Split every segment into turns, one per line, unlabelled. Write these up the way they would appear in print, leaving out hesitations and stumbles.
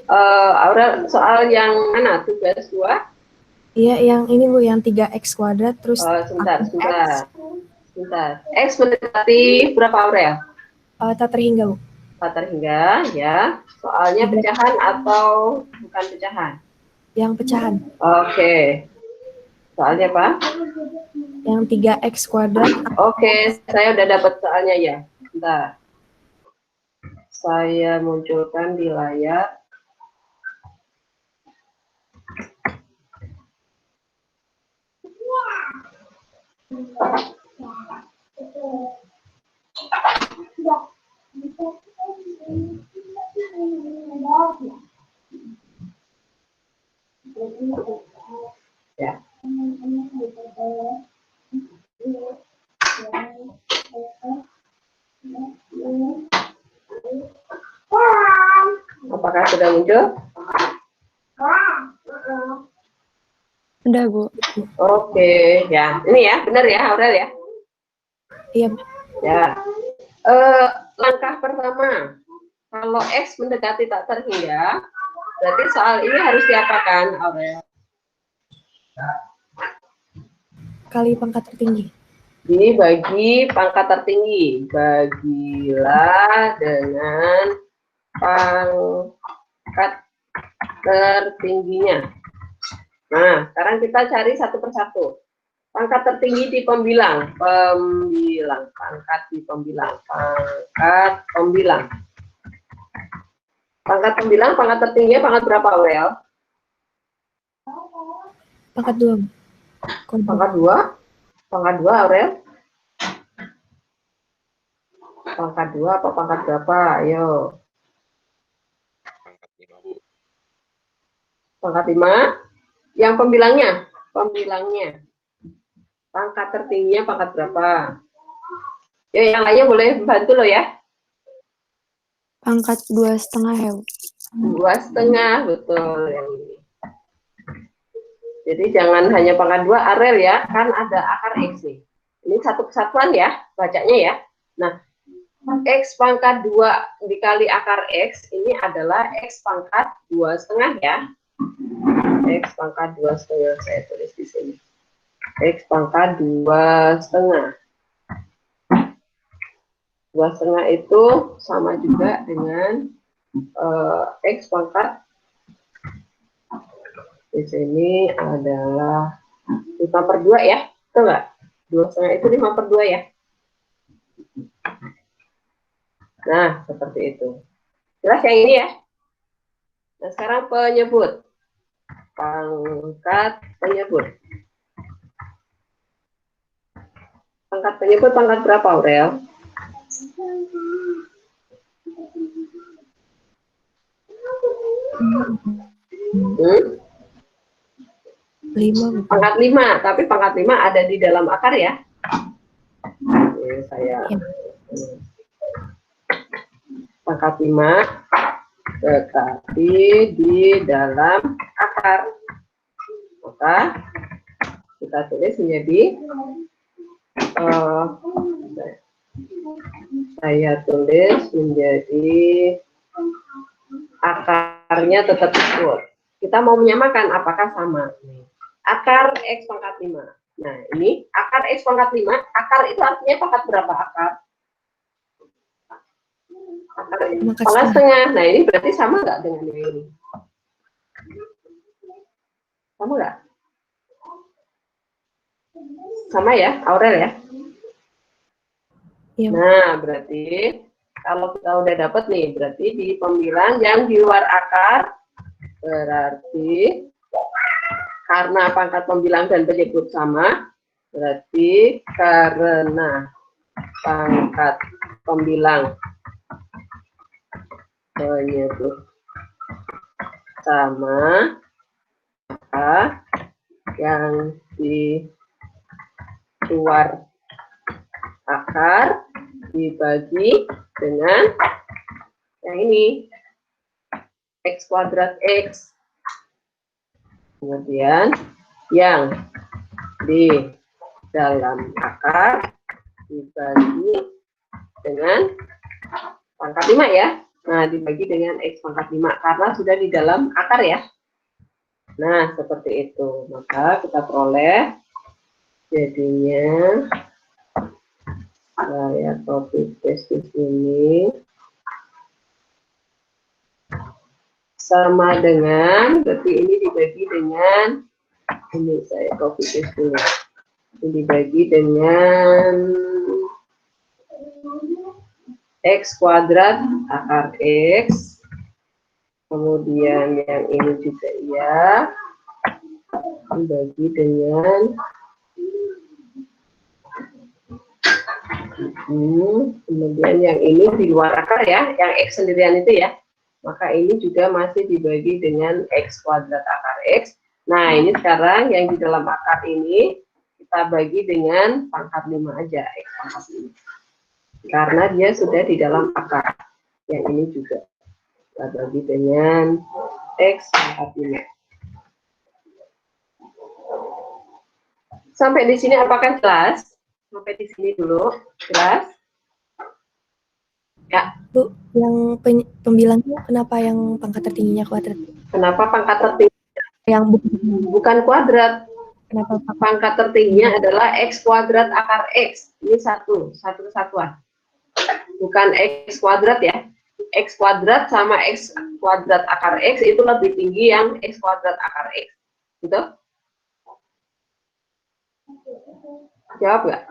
Aurel, soal yang mana? Tugas 2?
Iya, yang ini Bu, yang 3x kuadrat terus
Sebentar.
X.
Sebentar. X mendekati berapa, Aurel?
Tak terhingga Bu.
Tak terhingga, ya. Soalnya pecahan atau bukan pecahan?
Yang pecahan.
Oke. Soalnya apa?
Yang 3x kuadrat.
Oke, saya udah dapat soalnya ya. Bentar. Saya munculkan di layar. Ya. Apakah sudah muncul?
Udah Bu.
Oke, ya. Ini ya, benar ya, Aurel ya?
Iya.
Ya. Langkah pertama, kalau X mendekati tak terhingga, berarti soal ini harus diapakan, Aurel?
Kali pangkat tertinggi.
Dibagi pangkat tertinggi. Bagilah dengan pangkat tertingginya. Nah, sekarang kita cari satu persatu. Pangkat tertinggi di pembilang. Pangkat di pembilang. Pangkat pembilang, pangkat tertingginya pangkat berapa, Aurel?
Pangkat 2.
Pangkat 2? Pangkat 2, Aurel? Pangkat 2 apa pangkat berapa? Ayo.
Pangkat 5, Bu.
Pangkat 5? Yang pembilangnya? Pembilangnya. Pangkat tertingginya pangkat berapa? Ya, yang lainnya boleh bantu loh ya.
Pangkat 2,5 ya Bu.
2,5, betul yang ini. Jadi jangan hanya pangkat 2, Arel ya, kan ada akar X nih. Ini satu kesatuan ya, bacanya ya. Nah, X pangkat 2 dikali akar X, ini adalah X pangkat 2,5 ya. X pangkat 2,5, saya tulis di sini. X pangkat 2,5. 2,5 itu sama juga dengan X pangkat, di sini adalah 5/2 ya, betul nggak? 2,5 itu 5/2 ya. Nah, seperti itu. Jelas yang ini ya. Nah, sekarang penyebut. Pangkat penyebut. Pangkat penyebut pangkat berapa, Aurel? Hmm?
5.
Pangkat 5, tapi pangkat 5 ada di dalam akar ya. Oke, saya pangkat 5 tetapi di dalam akar. Maka kita tulis menjadi saya tulis menjadi akarnya tetap ikut. Kita mau menyamakan apakah sama. Akar X pangkat 5. Nah, ini akar X pangkat 5. Akar itu artinya pangkat berapa akar? Akar pangkat setengah. Nah, ini berarti sama nggak dengan yang ini? Sama nggak? Sama ya, Aurel ya?
Iya.
Nah, berarti kalau kita udah dapat nih, berarti di pembilang yang di luar akar, berarti karena pangkat pembilang dan penyebut sama, berarti karena pangkat pembilang penyebut sama, maka yang di luar akar dibagi dengan yang ini, X kuadrat X. Kemudian yang di dalam akar dibagi dengan pangkat 5 ya. Nah, dibagi dengan X pangkat 5 karena sudah di dalam akar ya. Nah, seperti itu. Maka kita peroleh jadinya saya copy paste di sini sama dengan, berarti ini dibagi dengan, ini saya copy paste dulu. Ini dibagi dengan X kuadrat akar X, kemudian yang ini juga ya, dibagi dengan kemudian yang ini di luar akar ya, yang X sendirian itu ya, maka ini juga masih dibagi dengan X kuadrat akar X. Nah, ini sekarang yang di dalam akar ini kita bagi dengan pangkat 5 aja, X pangkat 5. Karena dia sudah di dalam akar. Yang ini juga kita bagi dengan X pangkat 5. Sampai di sini apakah jelas? Sampai di sini dulu, jelas? Ya.
Bu, yang pembilangnya kenapa yang pangkat tertingginya kuadrat?
Kenapa pangkat tertinggi?
Yang
bukan kuadrat.
Kenapa
pangkat tertingginya adalah X kuadrat akar X? Ini satu kesatuan. Bukan X kuadrat ya. X kuadrat sama X kuadrat akar X itu lebih tinggi yang X kuadrat akar X. Gitu? Jawab nggak?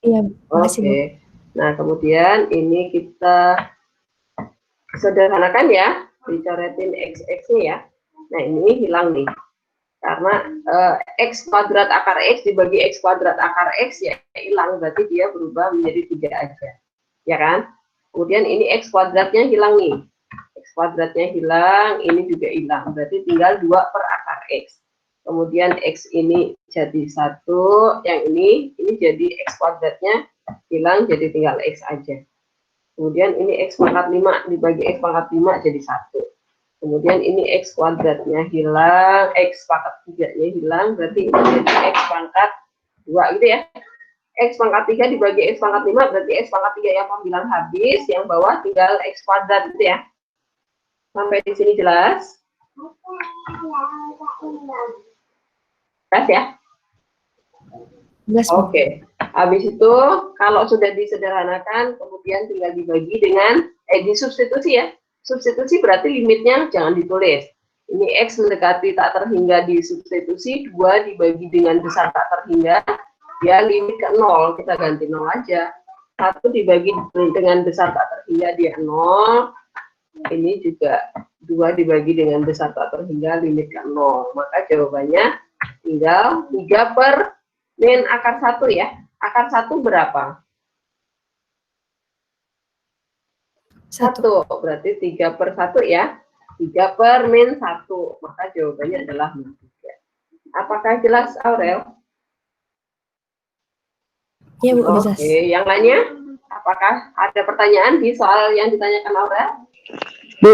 Iya,
Oke. Nah, kemudian ini kita sederhanakan ya, dicoretin X-nya ya. Nah, ini hilang nih. Karena X kuadrat akar X dibagi X kuadrat akar X ya hilang, berarti dia berubah menjadi 3 aja. Ya kan? Kemudian ini X kuadratnya hilang nih. X kuadratnya hilang, ini juga hilang. Berarti tinggal 2 per akar X. Kemudian X ini jadi 1, yang ini jadi X kuadratnya hilang, jadi tinggal X aja. Kemudian ini X pangkat 5 dibagi X pangkat 5 jadi 1. Kemudian ini X kuadratnya hilang, X pangkat 3-nya hilang, berarti ini jadi X pangkat 2 gitu ya. X pangkat 3 dibagi X pangkat 5, berarti X pangkat 3 yang pembilang habis, yang bawah tinggal X kuadrat gitu ya. Sampai di sini jelas? Jelas ya? Oke. Habis itu kalau sudah disederhanakan, kemudian tinggal dibagi dengan disubstitusi ya. Substitusi berarti limitnya jangan ditulis. Ini X mendekati tak terhingga disubstitusi, 2 dibagi dengan besar tak terhingga, ya limit ke 0, kita ganti 0 aja. 1 dibagi dengan besar tak terhingga, dia 0. Ini juga 2 dibagi dengan besar tak terhingga, limit ke 0. Maka jawabannya tinggal 3 per min akar 1 ya. Akar 1 berapa? 1, berarti 3 per 1 ya. 3 per min 1, maka jawabannya adalah min 3. Apakah jelas, Aurel?
Iya, Bu, jelas.
Oke, yang lainnya? Apakah ada pertanyaan di soal yang ditanyakan Aurel?
Bu,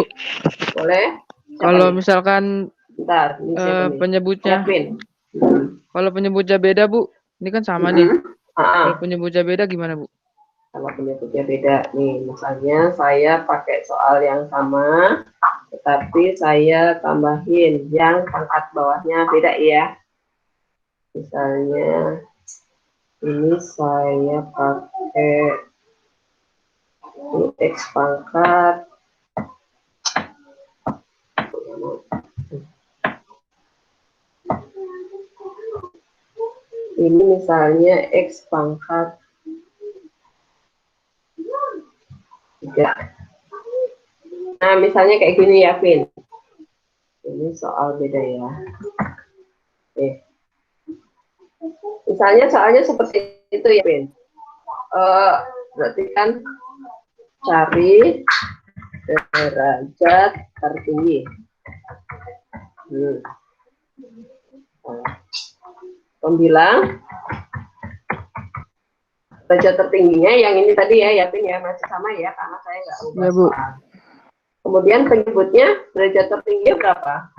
boleh.
Kalau misalkan
bentar,
penyebutnya, kalau penyebutnya beda, Bu, ini kan sama nih. Kalau penyebutnya beda gimana, Bu?
Kalau penyebutnya beda, nih, misalnya saya pakai soal yang sama, tetapi saya tambahin yang pangkat bawahnya beda ya. Misalnya ini saya pakai ini X pangkat ini misalnya X pangkat 3. Nah, misalnya kayak gini ya, Vin. Ini soal beda ya. Misalnya soalnya seperti itu ya, Vin. Berarti kan cari derajat tertinggi. Pembilang derajat tertingginya yang ini tadi ya, Yapin ya, masih sama ya, karena saya nggak ubah. Ya, Bu. Kemudian penyebutnya derajat tertinggi berapa?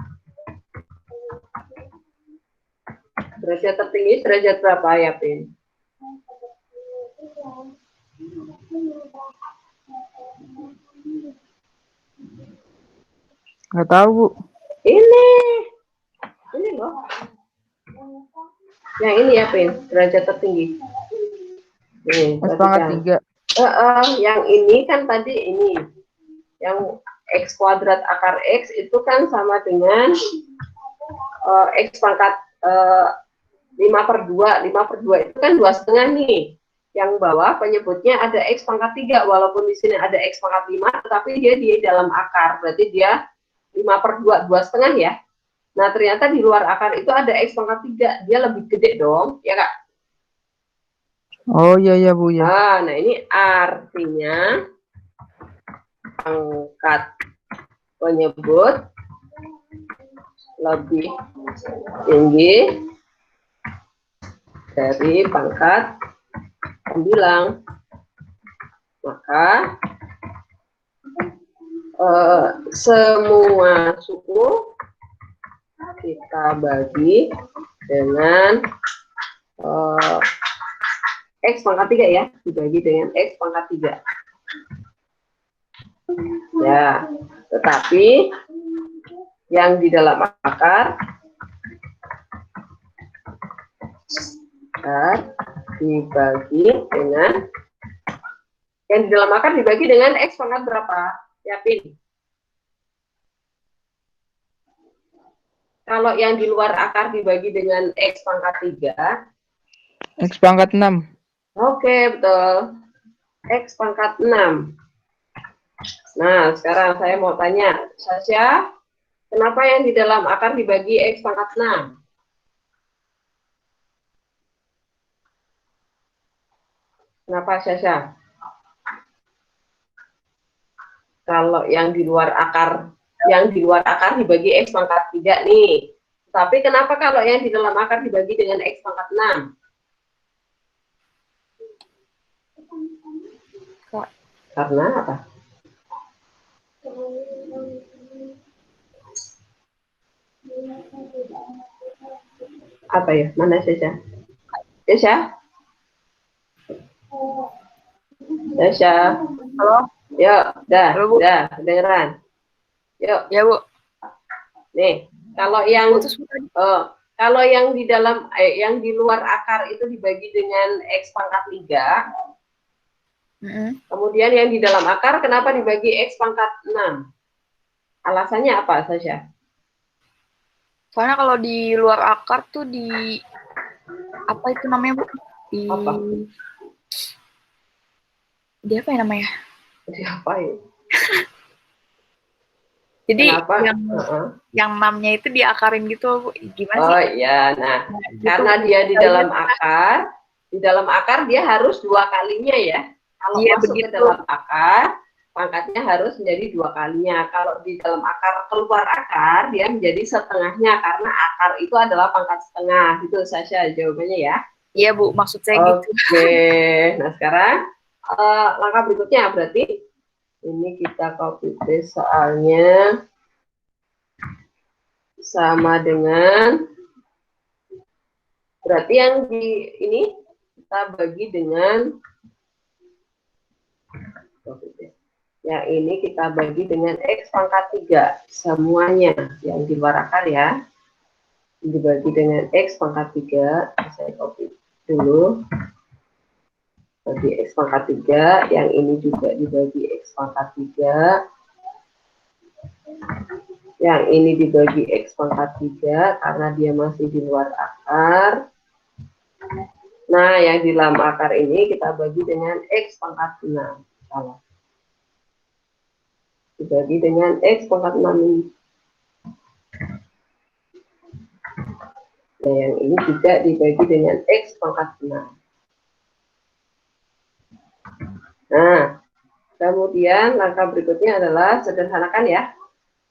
Derajat tertinggi derajat berapa, Yapin?
Nggak tahu, Bu.
Ini loh. Yang ini ya, Pin, derajat tertinggi. Nih,
X pangkat 3.
Yang ini kan tadi ini. Yang X kuadrat akar X itu kan sama dengan X pangkat 5/2. 5/2 itu kan 2,5 nih. Yang bawah penyebutnya ada X pangkat 3. Walaupun di sini ada X pangkat 5, tetapi dia di dalam akar. Berarti dia 5/2, 2,5 ya. Nah, ternyata di luar akar itu ada X pangkat 3. Dia lebih gede dong, ya Kak?
Oh iya Bu ya.
Nah ini artinya pangkat penyebut lebih tinggi dari pangkat pembilang. Maka semua suku kita bagi dengan X pangkat 3 ya, dibagi dengan X pangkat 3. Ya, tetapi yang di dalam akar dibagi dengan X pangkat berapa? Ya, Pin. Kalau yang di luar akar dibagi dengan X pangkat 3.
X pangkat 6.
Oke, betul. X pangkat 6. Nah, sekarang saya mau tanya, Sasha, kenapa yang di dalam akar dibagi X pangkat 6? Kenapa, Sasha? Kalau yang di luar akar dibagi X pangkat 3 nih. Tapi kenapa kalau yang di dalam akar dibagi dengan X pangkat 6? Karena apa? Apa ya? Mana Sasha? Sasha? Sasha?
Halo?
Yuk, dah,
Halo, Bu.
dah, kedengeran. Yuk.
Ya, Bu.
Nih, kalau yang di dalam yang di luar akar itu dibagi dengan X pangkat 3. Kemudian yang di dalam akar kenapa dibagi X pangkat 6? Alasannya apa, Sasha?
Soalnya kalau di luar akar tuh di apa itu namanya, Bu?
Apa?
Di apa ya namanya?
Diapain?
Jadi
Kenapa?
yang 6-nya itu diakarin gitu, Bu. Gimana sih?
Oh iya, nah
Gitu.
karena dia di dalam akar dia harus 2 kalinya ya. Kalau
Iya,
masuk
begitu.
ke dalam akar, pangkatnya harus menjadi 2 kalinya. Kalau di dalam akar keluar akar, dia menjadi setengahnya karena akar itu adalah pangkat setengah. Itu Sasha jawabannya ya.
Iya, Bu, maksud saya gitu.
Oke, nah sekarang langkah berikutnya berarti ini kita copy paste soalnya sama dengan berarti yang di ini kita bagi dengan yang ini kita bagi dengan X pangkat 3 semuanya yang di luar akar ya dibagi dengan X pangkat 3. Saya copy dulu bagi X pangkat 3, yang ini juga dibagi X pangkat 3, yang ini dibagi X pangkat 3 karena dia masih di luar akar. Nah, yang di dalam akar ini kita bagi dengan X pangkat 6. Salah. Dibagi dengan X pangkat 6 ini. Nah, yang ini juga dibagi dengan X pangkat 6. Nah, kemudian langkah berikutnya adalah sederhanakan ya.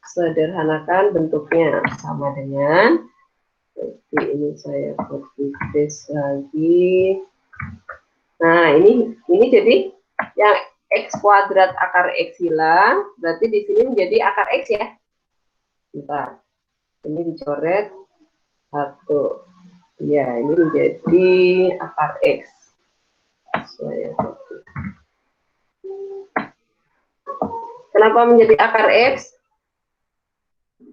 Sederhanakan bentuknya sama dengan jadi ini saya copy paste lagi. Nah, ini jadi yang X kuadrat akar X hilang, berarti di sini menjadi akar X ya. Bentar. Ini dicoret 1. Ya, ini menjadi akar X. Saya copy. Kenapa menjadi akar X?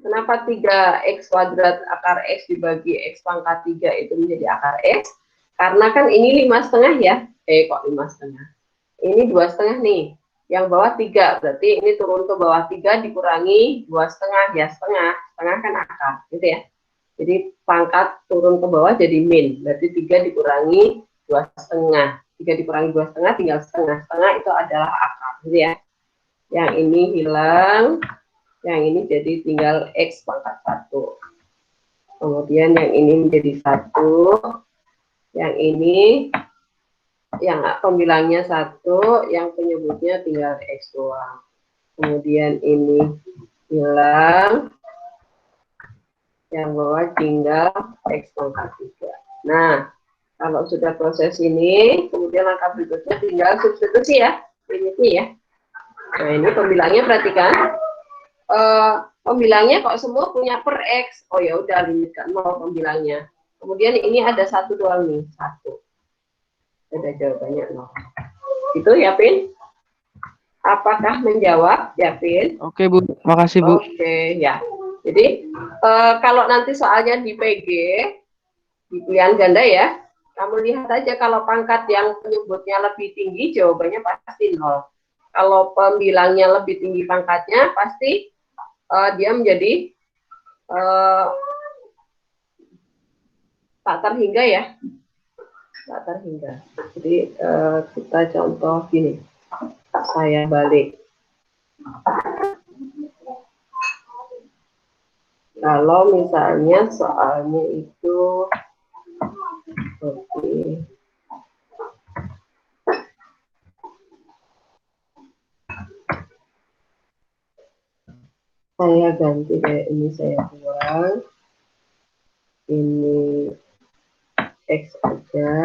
Kenapa 3x kuadrat akar x dibagi x pangkat 3 itu menjadi akar x? Karena kan ini 5,5 ya. Kok 5,5? Ini 2,5 nih. Yang bawah 3, berarti ini turun ke bawah 3 dikurangi 2,5, ya setengah. Setengah kan akar, gitu ya. Jadi pangkat turun ke bawah jadi min. Berarti 3 dikurangi 2,5. 3 dikurangi 2,5 tinggal setengah. Setengah itu adalah akar, gitu ya. Yang ini hilang. Yang ini jadi tinggal x pangkat 1. Kemudian yang ini menjadi 1. Yang ini, yang pembilangnya 1, yang penyebutnya tinggal x doang. Kemudian ini hilang. Yang bawah tinggal x pangkat 3. Nah, kalau sudah proses ini, kemudian langkah berikutnya tinggal substitusi ya. Ini ya. Nah, ini pembilangnya perhatikan. Pembilangnya kok semua punya per x. Oh ya udah limitkan 0 pembilangnya. Kemudian ini ada 1 doang nih, 1. Ada jawabannya 0. Itu ya, Pin? Apakah menjawab, ya, Pin?
Oke, Bu. Makasih, Bu.
Oke, ya. Jadi kalau nanti soalnya di PG, di pilihan ganda ya, kamu lihat aja kalau pangkat yang penyebutnya lebih tinggi, jawabannya pasti 0. Kalau pembilangnya lebih tinggi pangkatnya, pasti dia menjadi tak terhingga ya. Tak terhingga. Jadi kita contoh gini. Saya balik. Kalau misalnya soalnya itu seperti saya ganti kayak ini, saya buang ini x aja,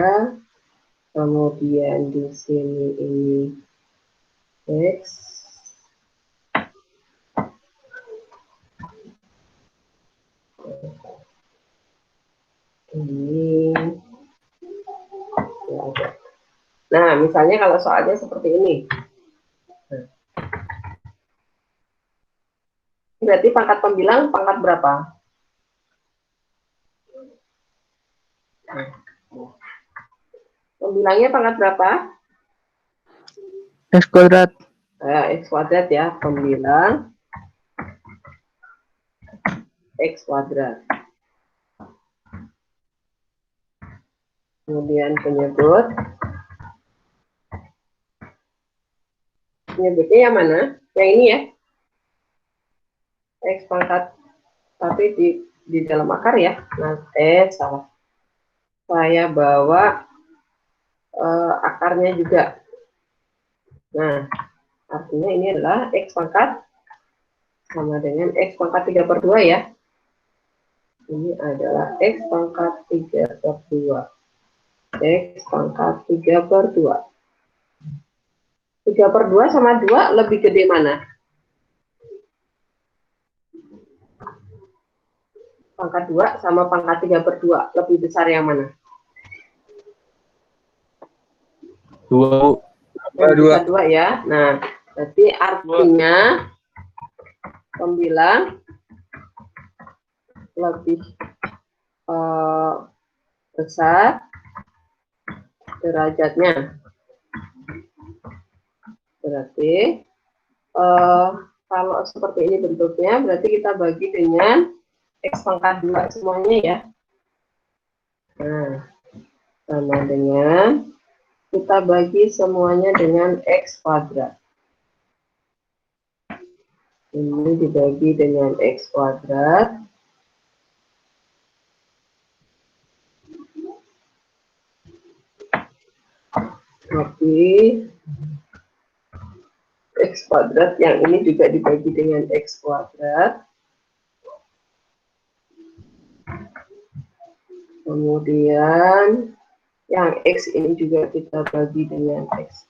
kemudian di sini ini x, ini ya. Nah, misalnya kalau soalnya seperti ini, berarti pangkat pembilang pangkat berapa? Pembilangnya pangkat berapa?
X kuadrat.
X kuadrat ya, pembilang X kuadrat. Kemudian penyebutnya yang mana? Yang ini ya, X pangkat, tapi di dalam akar ya. Nah, salah. Saya bawa akarnya juga. Nah, artinya ini adalah X pangkat sama dengan X pangkat 3/2 ya. Ini adalah X pangkat 3/2. X pangkat 3/2. 3/2 sama 2 lebih gede mana? Pangkat 2 sama pangkat 3/2 lebih besar yang mana?
2.
2 ya. Nah, berarti artinya pembilang lebih besar derajatnya. Berarti kalau seperti ini bentuknya, berarti kita bagi dengan X pangkat 2 semuanya ya. Nah, sama dengan kita bagi semuanya dengan X kuadrat. Ini dibagi dengan X kuadrat. Tapi X kuadrat yang ini juga dibagi dengan X kuadrat. Kemudian yang X ini juga kita bagi dengan X.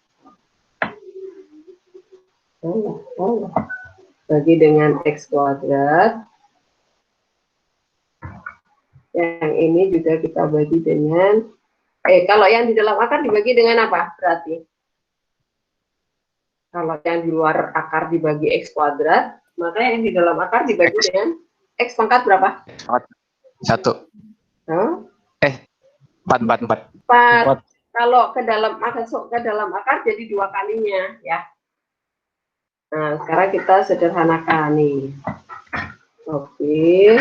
Bagi dengan X kuadrat. Yang ini juga kita bagi dengan, kalau yang di dalam akar dibagi dengan apa berarti? Kalau yang di luar akar dibagi X kuadrat, maka yang di dalam akar dibagi dengan X pangkat berapa?
1.
Huh?
4.
4. Kalau ke dalam akar jadi 2 kalinya ya. Nah, sekarang kita sederhanakan nih. Oke.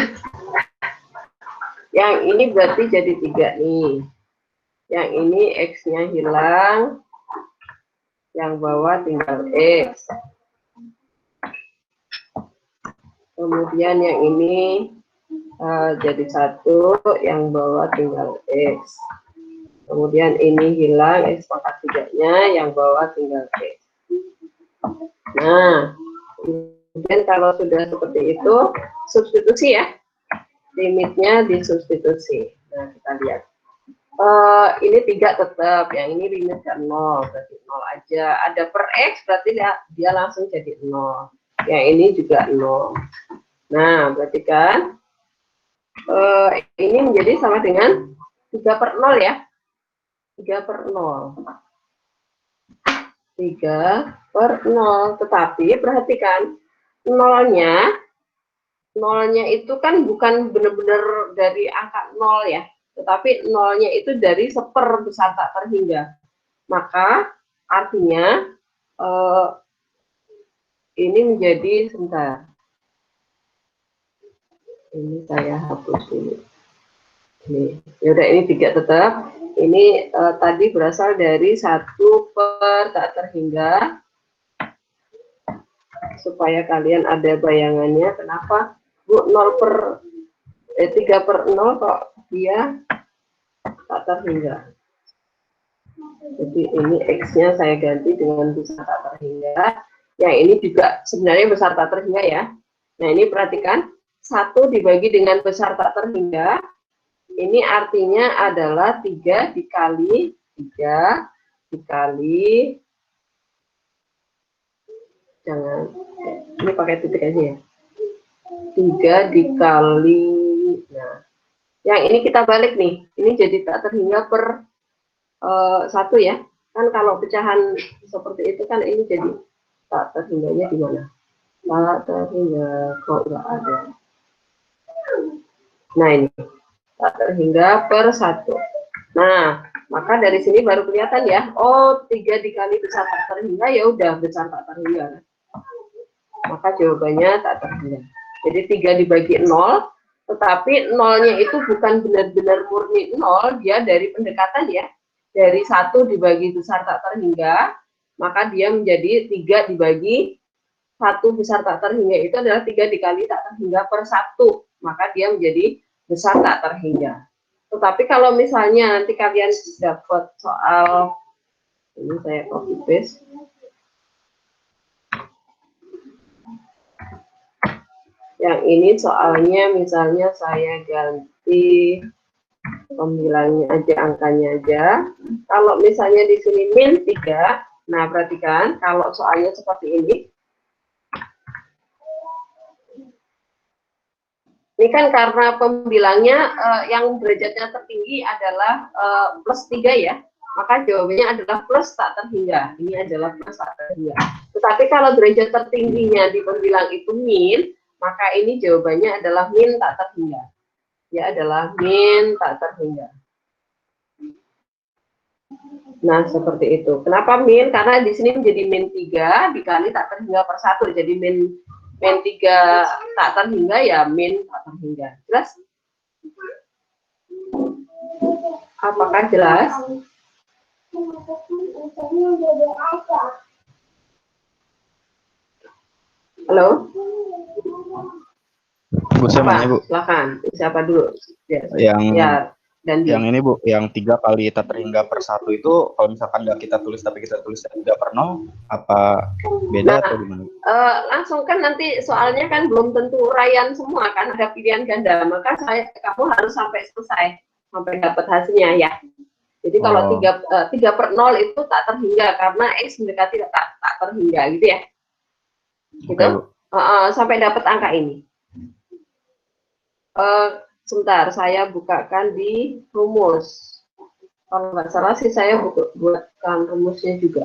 Yang ini berarti jadi 3 nih. Yang ini X-nya hilang. Yang bawah tinggal X. Kemudian yang ini jadi 1, yang bawah tinggal X. Kemudian ini hilang, X pangkat 3-nya, yang bawah tinggal X. Nah, kemudian kalau sudah seperti itu, substitusi ya. Limitnya disubstitusi. Nah, kita lihat. Ini 3 tetap, yang ini limitnya 0, berarti 0 aja. Ada per X, berarti dia langsung jadi 0. Yang ini juga 0. Nah, berarti kan ini menjadi sama dengan 3/0 ya. 3/0. 3/0. Tetapi perhatikan, nolnya itu kan bukan benar-benar dari angka 0 ya. Tetapi nolnya itu dari 1/, besar tak terhingga. Maka artinya ini menjadi, sebentar. Ini saya hapus dulu. Ini, yaudah, ini 3 tetap. Ini tadi berasal dari 1/, tak terhingga. Supaya kalian ada bayangannya, kenapa Bu 3/0 kok dia tak terhingga. Jadi ini X-nya saya ganti dengan besar tak terhingga. Yang ini juga sebenarnya besar tak terhingga ya. Nah, ini perhatikan, 1 dibagi dengan besar tak terhingga. Ini artinya adalah 3 dikali jangan, ini pakai titik aja ya. 3 dikali, nah, yang ini kita balik nih. Ini jadi tak terhingga per 1 ya. Kan kalau pecahan seperti itu kan ini jadi tak terhingganya di mana? Tak terhingga, kok nggak ada. Nah, ini tak terhingga per 1. Nah, maka dari sini baru kelihatan ya. Oh, 3 dikali besar tak terhingga, ya udah besar tak terhingga. Maka jawabannya tak terhingga. Jadi 3 dibagi 0, tetapi 0-nya itu bukan benar-benar murni 0, dia dari pendekatan ya. Dari 1 dibagi besar tak terhingga, maka dia menjadi 3 dibagi 1 besar tak terhingga, itu adalah 3 dikali tak terhingga per 1. Maka dia menjadi besar tak terhingga. Tetapi kalau misalnya nanti kalian dapat soal, ini saya copy paste. Yang ini soalnya misalnya saya ganti pembilangnya aja, angkanya aja. Kalau misalnya di sini min 3, nah perhatikan kalau soalnya seperti ini. Ini kan karena pembilangnya yang derajatnya tertinggi adalah plus 3 ya. Maka jawabannya adalah plus tak terhingga. Ini adalah plus tak terhingga. Tetapi kalau derajat tertingginya di pembilang itu min, maka ini jawabannya adalah min tak terhingga. Ya, adalah min tak terhingga. Nah, seperti itu. Kenapa min? Karena di sini menjadi min 3 dikali tak terhingga per 1. Jadi min 3 tak terhingga ya min tak terhingga. Jelas? Apakah jelas? Halo?
Bu, saya mau nanya, Bu.
Silakan. Siapa dulu?
Yang
dan
yang ini, Bu, yang 3 kali tak terhingga per 1 itu kalau misalkan nggak kita tulis tapi kita tulis 3/0, apa beda atau gimana?
Langsung kan nanti soalnya kan belum tentu uraian semua kan, ada pilihan ganda, maka kamu harus sampai selesai, sampai dapat hasilnya ya. Jadi kalau 3/0 itu tak terhingga karena X mendekati tak terhingga gitu ya. Gitu. Sampai dapat angka ini. Sebentar, saya bukakan di rumus. Kalau nggak salah sih saya buatkan rumusnya juga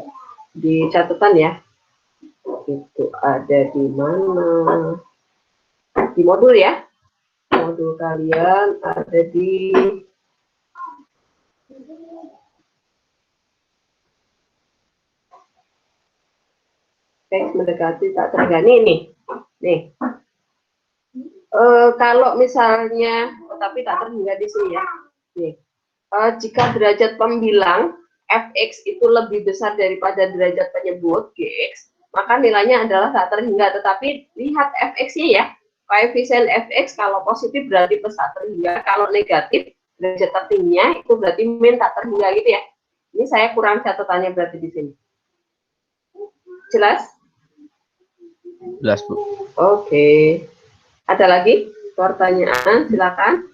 di catatan ya. Itu ada di mana? Di modul ya. modul kalian ada di X mendekati tak terhingga. Nih. Kalau misalnya, tapi tak terhingga di sini ya. Nih. Jika derajat pembilang fx itu lebih besar daripada derajat penyebut gx, maka nilainya adalah tak terhingga. Tetapi lihat fx-nya ya, koefisien fx kalau positif berarti plus tak terhingga, kalau negatif derajat tertingginya itu berarti min tak terhingga gitu ya. Ini saya kurang catatannya berarti di sini. Jelas?
Jelas, Bu.
Oke. Ada lagi pertanyaan? Silakan.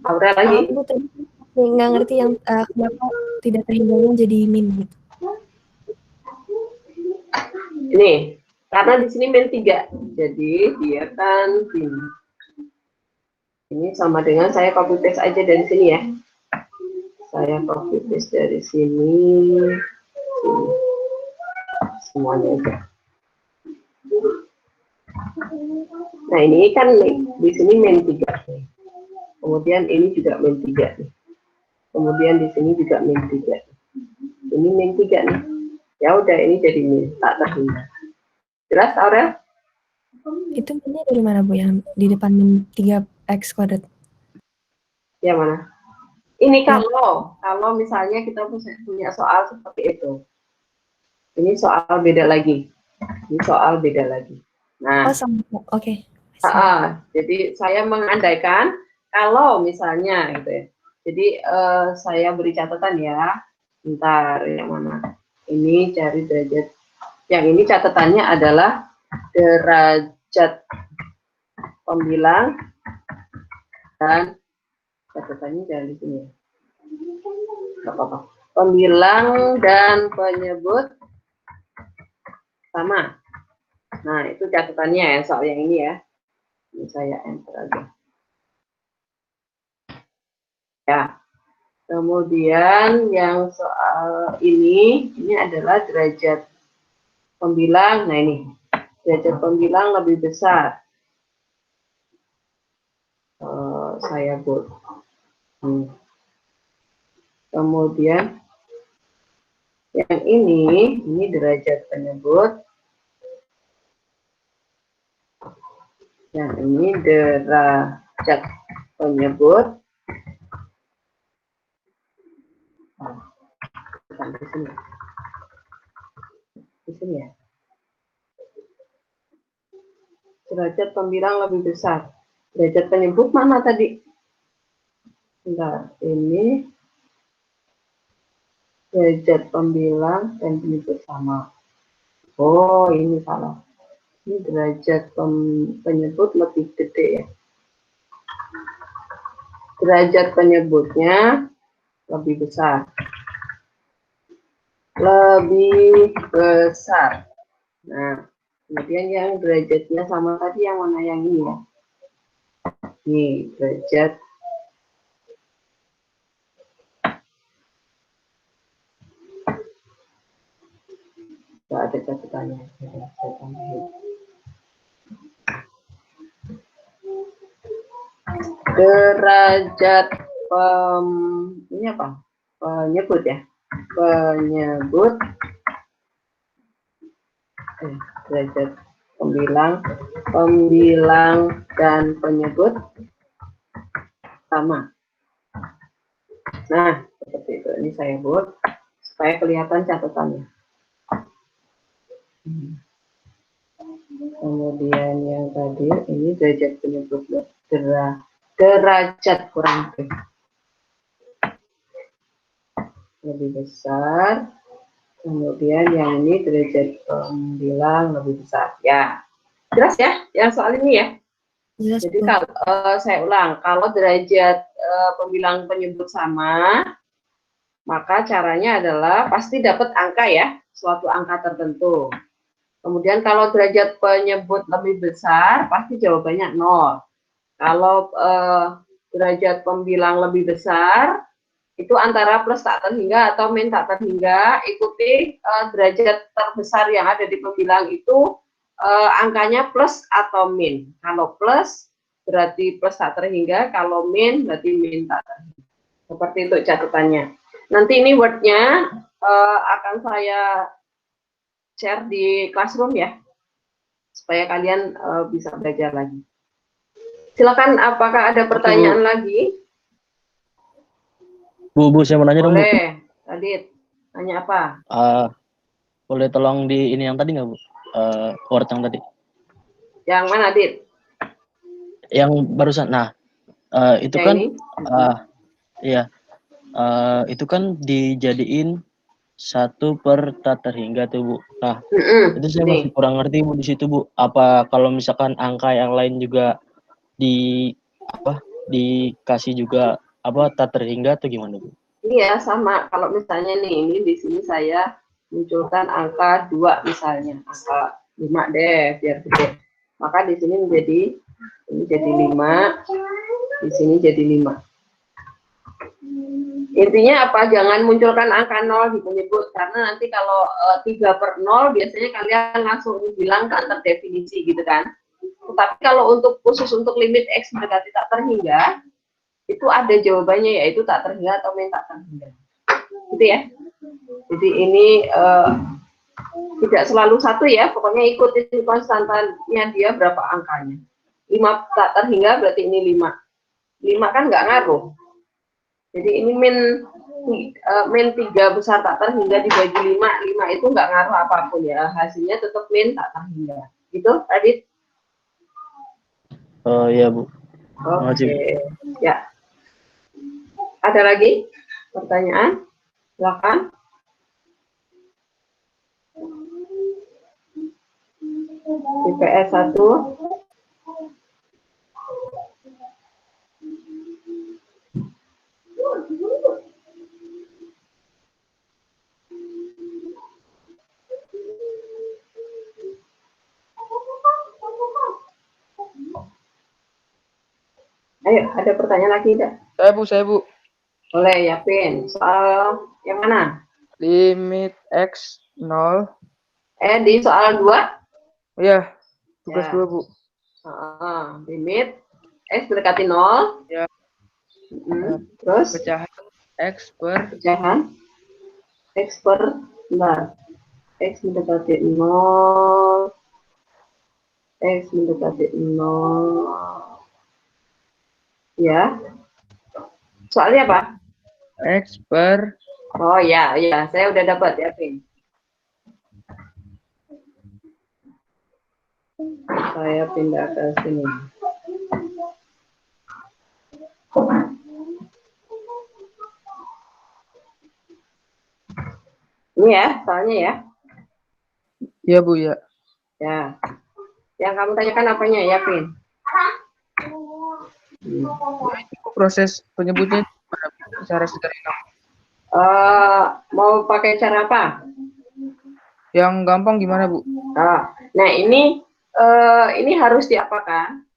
Aurel lagi.
Aku tadi nggak ngerti yang kenapa tidak terhingganya jadi min gitu.
Ini karena di sini min 3, jadi dia kan min. Ini sama dengan saya copy paste aja dari sini ya. Saya copy paste dari sini. Semuanya aja. Nah ini kan di sini min 3. Kemudian ini juga min 3 nih. Kemudian di sini juga min 3. Ini min 3 nih. Ya udah ini jadi min tak terhingga. Jelas Aurel?
Itu minnya dari mana Bu yang di depan min 3x kuadrat?
Ya mana? Ini kalau misalnya kita punya soal seperti itu. Ini soal beda lagi. Ini soal beda lagi. Nah,
Oke.
Jadi saya mengandaikan kalau misalnya gitu ya. Jadi saya beri catatan ya. Bentar, yang mana? Ini cari derajat. Yang ini catatannya adalah derajat pembilang dan catatannya dari sini ya. Gak apa-apa. Pembilang dan penyebut sama. Nah, itu catatannya ya, soal yang ini ya. Ini saya enter aja. Ya. Kemudian yang soal ini adalah derajat pembilang. Nah, ini. Derajat pembilang lebih besar. Saya buat. Kemudian yang ini derajat penyebut. Yang ini derajat penyebut. Sampai sini. Di sini ya. Derajat pembilang lebih besar. Derajat penyebut mana tadi? Enggak, ini derajat pembilang dan penyebut sama. Oh, ini salah. Ini derajat penyebut lebih gede ya. Derajat penyebutnya lebih besar. Lebih besar. Nah, kemudian yang derajatnya sama tadi yang mana yang ini ya? Ini derajat nggak ada catatannya. Derajat ini apa? Penyebut ya. Penyebut derajat pembilang dan penyebut sama. Nah, seperti itu. Ini saya buat supaya kelihatan catatannya. Kemudian yang tadi ini derajat penyebut derajat kurang lebih besar. Kemudian yang ini derajat pembilang lebih besar. Ya, jelas ya yang soal ini ya.
Jelas,
jadi kalau saya ulang, kalau derajat pembilang penyebut sama, maka caranya adalah pasti dapat angka ya, suatu angka tertentu. Kemudian kalau derajat penyebut lebih besar, pasti jawabannya 0. Kalau derajat pembilang lebih besar, itu antara plus tak terhingga atau min tak terhingga. Ikuti derajat terbesar yang ada di pembilang itu angkanya plus atau min. Kalau plus, berarti plus tak terhingga, kalau min berarti min tak terhingga. Seperti itu catatannya. Nanti ini Word-nya akan saya share di Classroom ya, supaya kalian bisa belajar lagi. Silakan, apakah ada pertanyaan lagi?
Bu, saya mau nanya dong, Bu.
Boleh, Adit. Tanya apa?
Boleh tolong di ini yang tadi nggak, Bu? Word yang tadi.
Yang mana, Adit?
Yang barusan. Nah, itu
Yang
kan,
ini?
iya, itu kan dijadiin 1 per tak terhingga tuh, Bu. Nah, itu saya masih kurang ngerti, Bu, di situ, Bu. Apa kalau misalkan angka yang lain juga dikasih juga tak terhingga atau gimana, Bu?
Iya, sama. Kalau misalnya nih, ini di sini saya munculkan angka 2 misalnya, angka 5 deh, biar gede. Maka di sini menjadi 5, di sini jadi 5. Intinya apa? Jangan munculkan angka 0 disebut, karena nanti kalau 3 per 0 biasanya kalian langsung bilang ke antar definisi gitu kan. Tetapi kalau khusus untuk limit X mendekati tak terhingga, itu ada jawabannya, yaitu tak terhingga atau min tak terhingga. Gitu ya. Jadi ini tidak selalu 1 ya, pokoknya ikutin konstantanya dia berapa angkanya. 5 tak terhingga berarti ini 5. 5 kan nggak ngaruh. Jadi ini min 3 besar tak terhingga dibagi 5, 5 itu nggak ngaruh apapun ya, hasilnya tetap min tak terhingga. Gitu, Adit?
Oh iya, Bu.
Oke. Ya. Ada lagi pertanyaan? Silakan. IPS 1. Ayo, ada pertanyaan lagi enggak?
Saya, Bu.
Boleh, Yapin. Soal yang mana?
Limit X 0.
Di soal 2?
Iya, tugas 2, Bu.
Limit X mendekati 0.
Ya.
Terus?
Pecahan X per.
Pecahan X per, bentar. X mendekati 0. X mendekati 0. Ya. Soalnya apa?
X per.
Oh ya, saya udah dapat ya, Pin. Saya pindah ke sini. Ini ya, soalnya ya.
Iya, Bu, ya.
Ya. Yang kamu tanyakan apanya ya, Pin?
Proses penyebutnya secara sederhana.
Mau pakai cara apa?
Yang gampang gimana, Bu?
Nah, ini harus diapakan?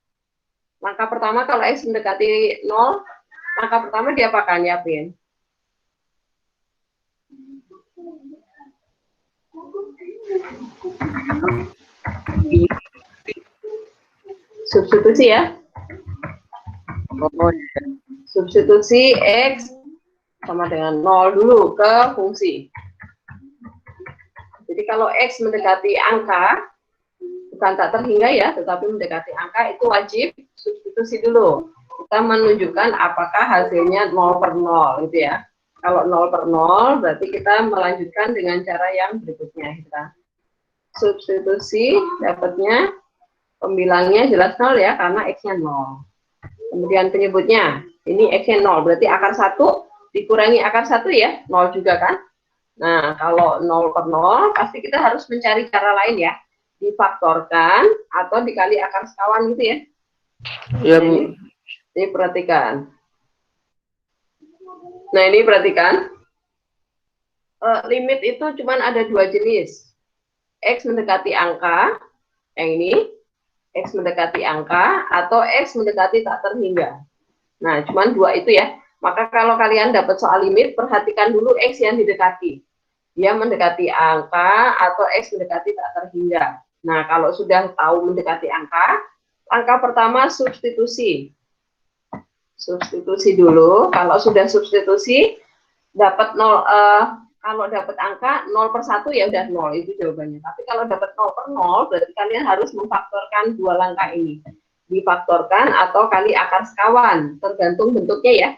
Langkah pertama kalau X mendekati 0, langkah pertama diapakan ya, Pin? Substitusi ya.
Oh, iya.
Substitusi X sama dengan 0 dulu ke fungsi. Jadi kalau X mendekati angka, bukan tak terhingga ya, tetapi mendekati angka, itu wajib substitusi dulu. Kita menunjukkan apakah hasilnya 0 per 0 gitu ya. Kalau 0 per 0 berarti kita melanjutkan dengan cara yang berikutnya. Kita substitusi, dapatnya pembilangnya jelas 0 ya, karena X-nya 0. Kemudian penyebutnya, ini X-nya 0, berarti akar 1 dikurangi akar 1 ya, 0 juga kan. Nah, kalau 0 per 0, pasti kita harus mencari cara lain ya. Difaktorkan atau dikali akar sekawan gitu ya.
Iya, Bu.
Ini perhatikan. Nah, ini perhatikan. Limit itu cuma ada 2 jenis. X mendekati angka, yang ini. X mendekati angka atau X mendekati tak terhingga. Nah, cuma 2 itu ya. Maka kalau kalian dapat soal limit, perhatikan dulu X yang didekati. Dia mendekati angka atau X mendekati tak terhingga. Nah, kalau sudah tahu mendekati angka, langkah pertama substitusi. Substitusi dulu. Kalau sudah substitusi, dapat 0, kalau dapat angka 0/1 ya udah 0, itu jawabannya. Tapi kalau dapat 0/0, berarti kalian harus memfaktorkan dua langkah ini. Difaktorkan atau kali akar sekawan, tergantung bentuknya ya.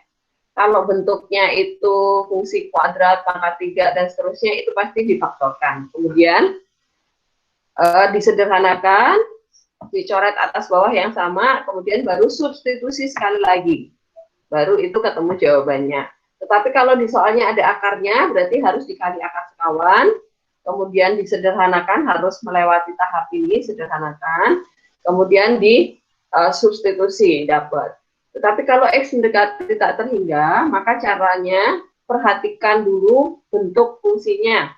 Kalau bentuknya itu fungsi kuadrat, pangkat 3, dan seterusnya, itu pasti difaktorkan. Kemudian disederhanakan, dicoret atas bawah yang sama, kemudian baru substitusi sekali lagi. Baru itu ketemu jawabannya. Tetapi kalau di soalnya ada akarnya, berarti harus dikali akar sekawan, kemudian disederhanakan, harus melewati tahap ini, sederhanakan, kemudian di substitusi, dapat. Tetapi kalau X mendekati tak terhingga, maka caranya perhatikan dulu bentuk fungsinya.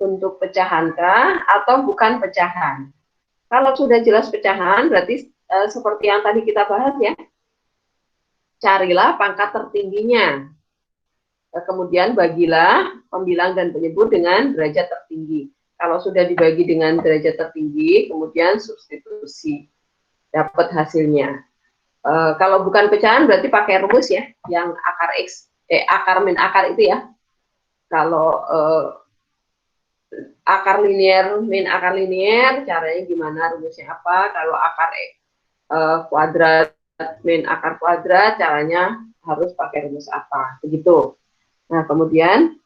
Bentuk pecahankah atau bukan pecahan. Kalau sudah jelas pecahan, berarti seperti yang tadi kita bahas ya, carilah pangkat tertingginya. Kemudian bagilah pembilang dan penyebut dengan derajat tertinggi. Kalau sudah dibagi dengan derajat tertinggi, kemudian substitusi. Dapat hasilnya. Kalau bukan pecahan berarti pakai rumus ya, yang akar X, akar min akar itu ya. Kalau akar linear min akar linear, caranya gimana, rumusnya apa? Kalau akar kuadrat min akar kuadrat, caranya harus pakai rumus apa? Begitu. Nah, kemudian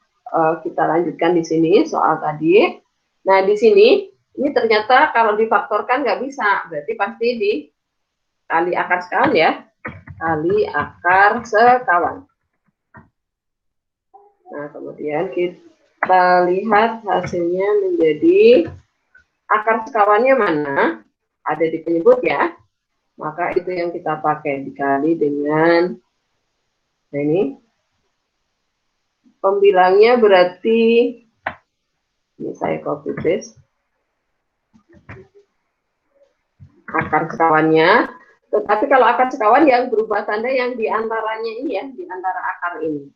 kita lanjutkan di sini soal tadi. Nah, di sini ini ternyata kalau difaktorkan nggak bisa, berarti pasti di kali akar sekawan ya, kali akar sekawan. Nah, kemudian kita lihat hasilnya menjadi akar sekawannya mana, ada di penyebut ya, maka itu yang kita pakai, dikali dengan, nah ini pembilangnya berarti, ini saya copy paste, akar sekawannya. Tetapi kalau akar sekawan yang berubah tanda yang diantaranya ini ya, diantara akar ini.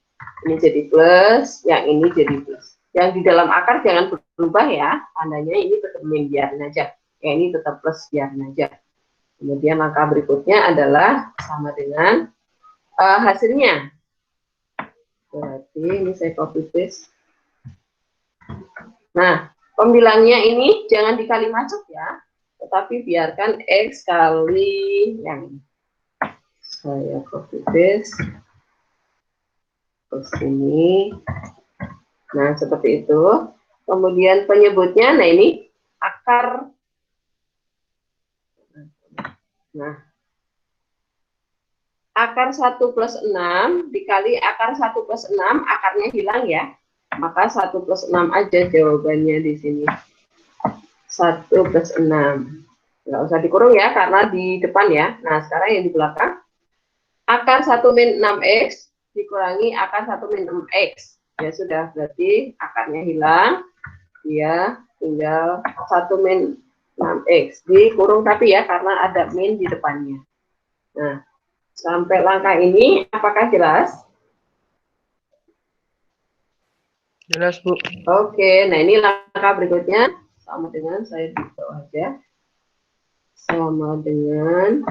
Ini jadi plus, yang ini jadi plus. Yang di dalam akar jangan berubah ya, tandanya ini tetap min, biarin aja. Yang ini tetap plus, biarin aja. Kemudian langkah berikutnya adalah sama dengan hasilnya. Berarti ini saya copy paste. Nah, pembilangnya ini jangan dikali macet ya, tetapi biarkan X kali yang ini. Saya copy paste ke sini. Nah, seperti itu. Kemudian penyebutnya, nah ini akar. Nah, akar 1 plus 6 dikali akar 1 plus 6, akarnya hilang ya. Maka 1 plus 6 aja jawabannya di sini. 1 plus 6. Nggak usah dikurung ya, karena di depan ya. Nah, sekarang yang di belakang. Akar 1 min 6X dikurangi akar 1 min 6X. Ya sudah, berarti akarnya hilang. Dia tinggal 1 min 6X. Dikurung tapi ya, karena ada min di depannya. Nah, sampai langkah ini, apakah jelas?
Jelas, Bu.
Oke, nah ini langkah berikutnya. Sama dengan, saya buka aja. Sama dengan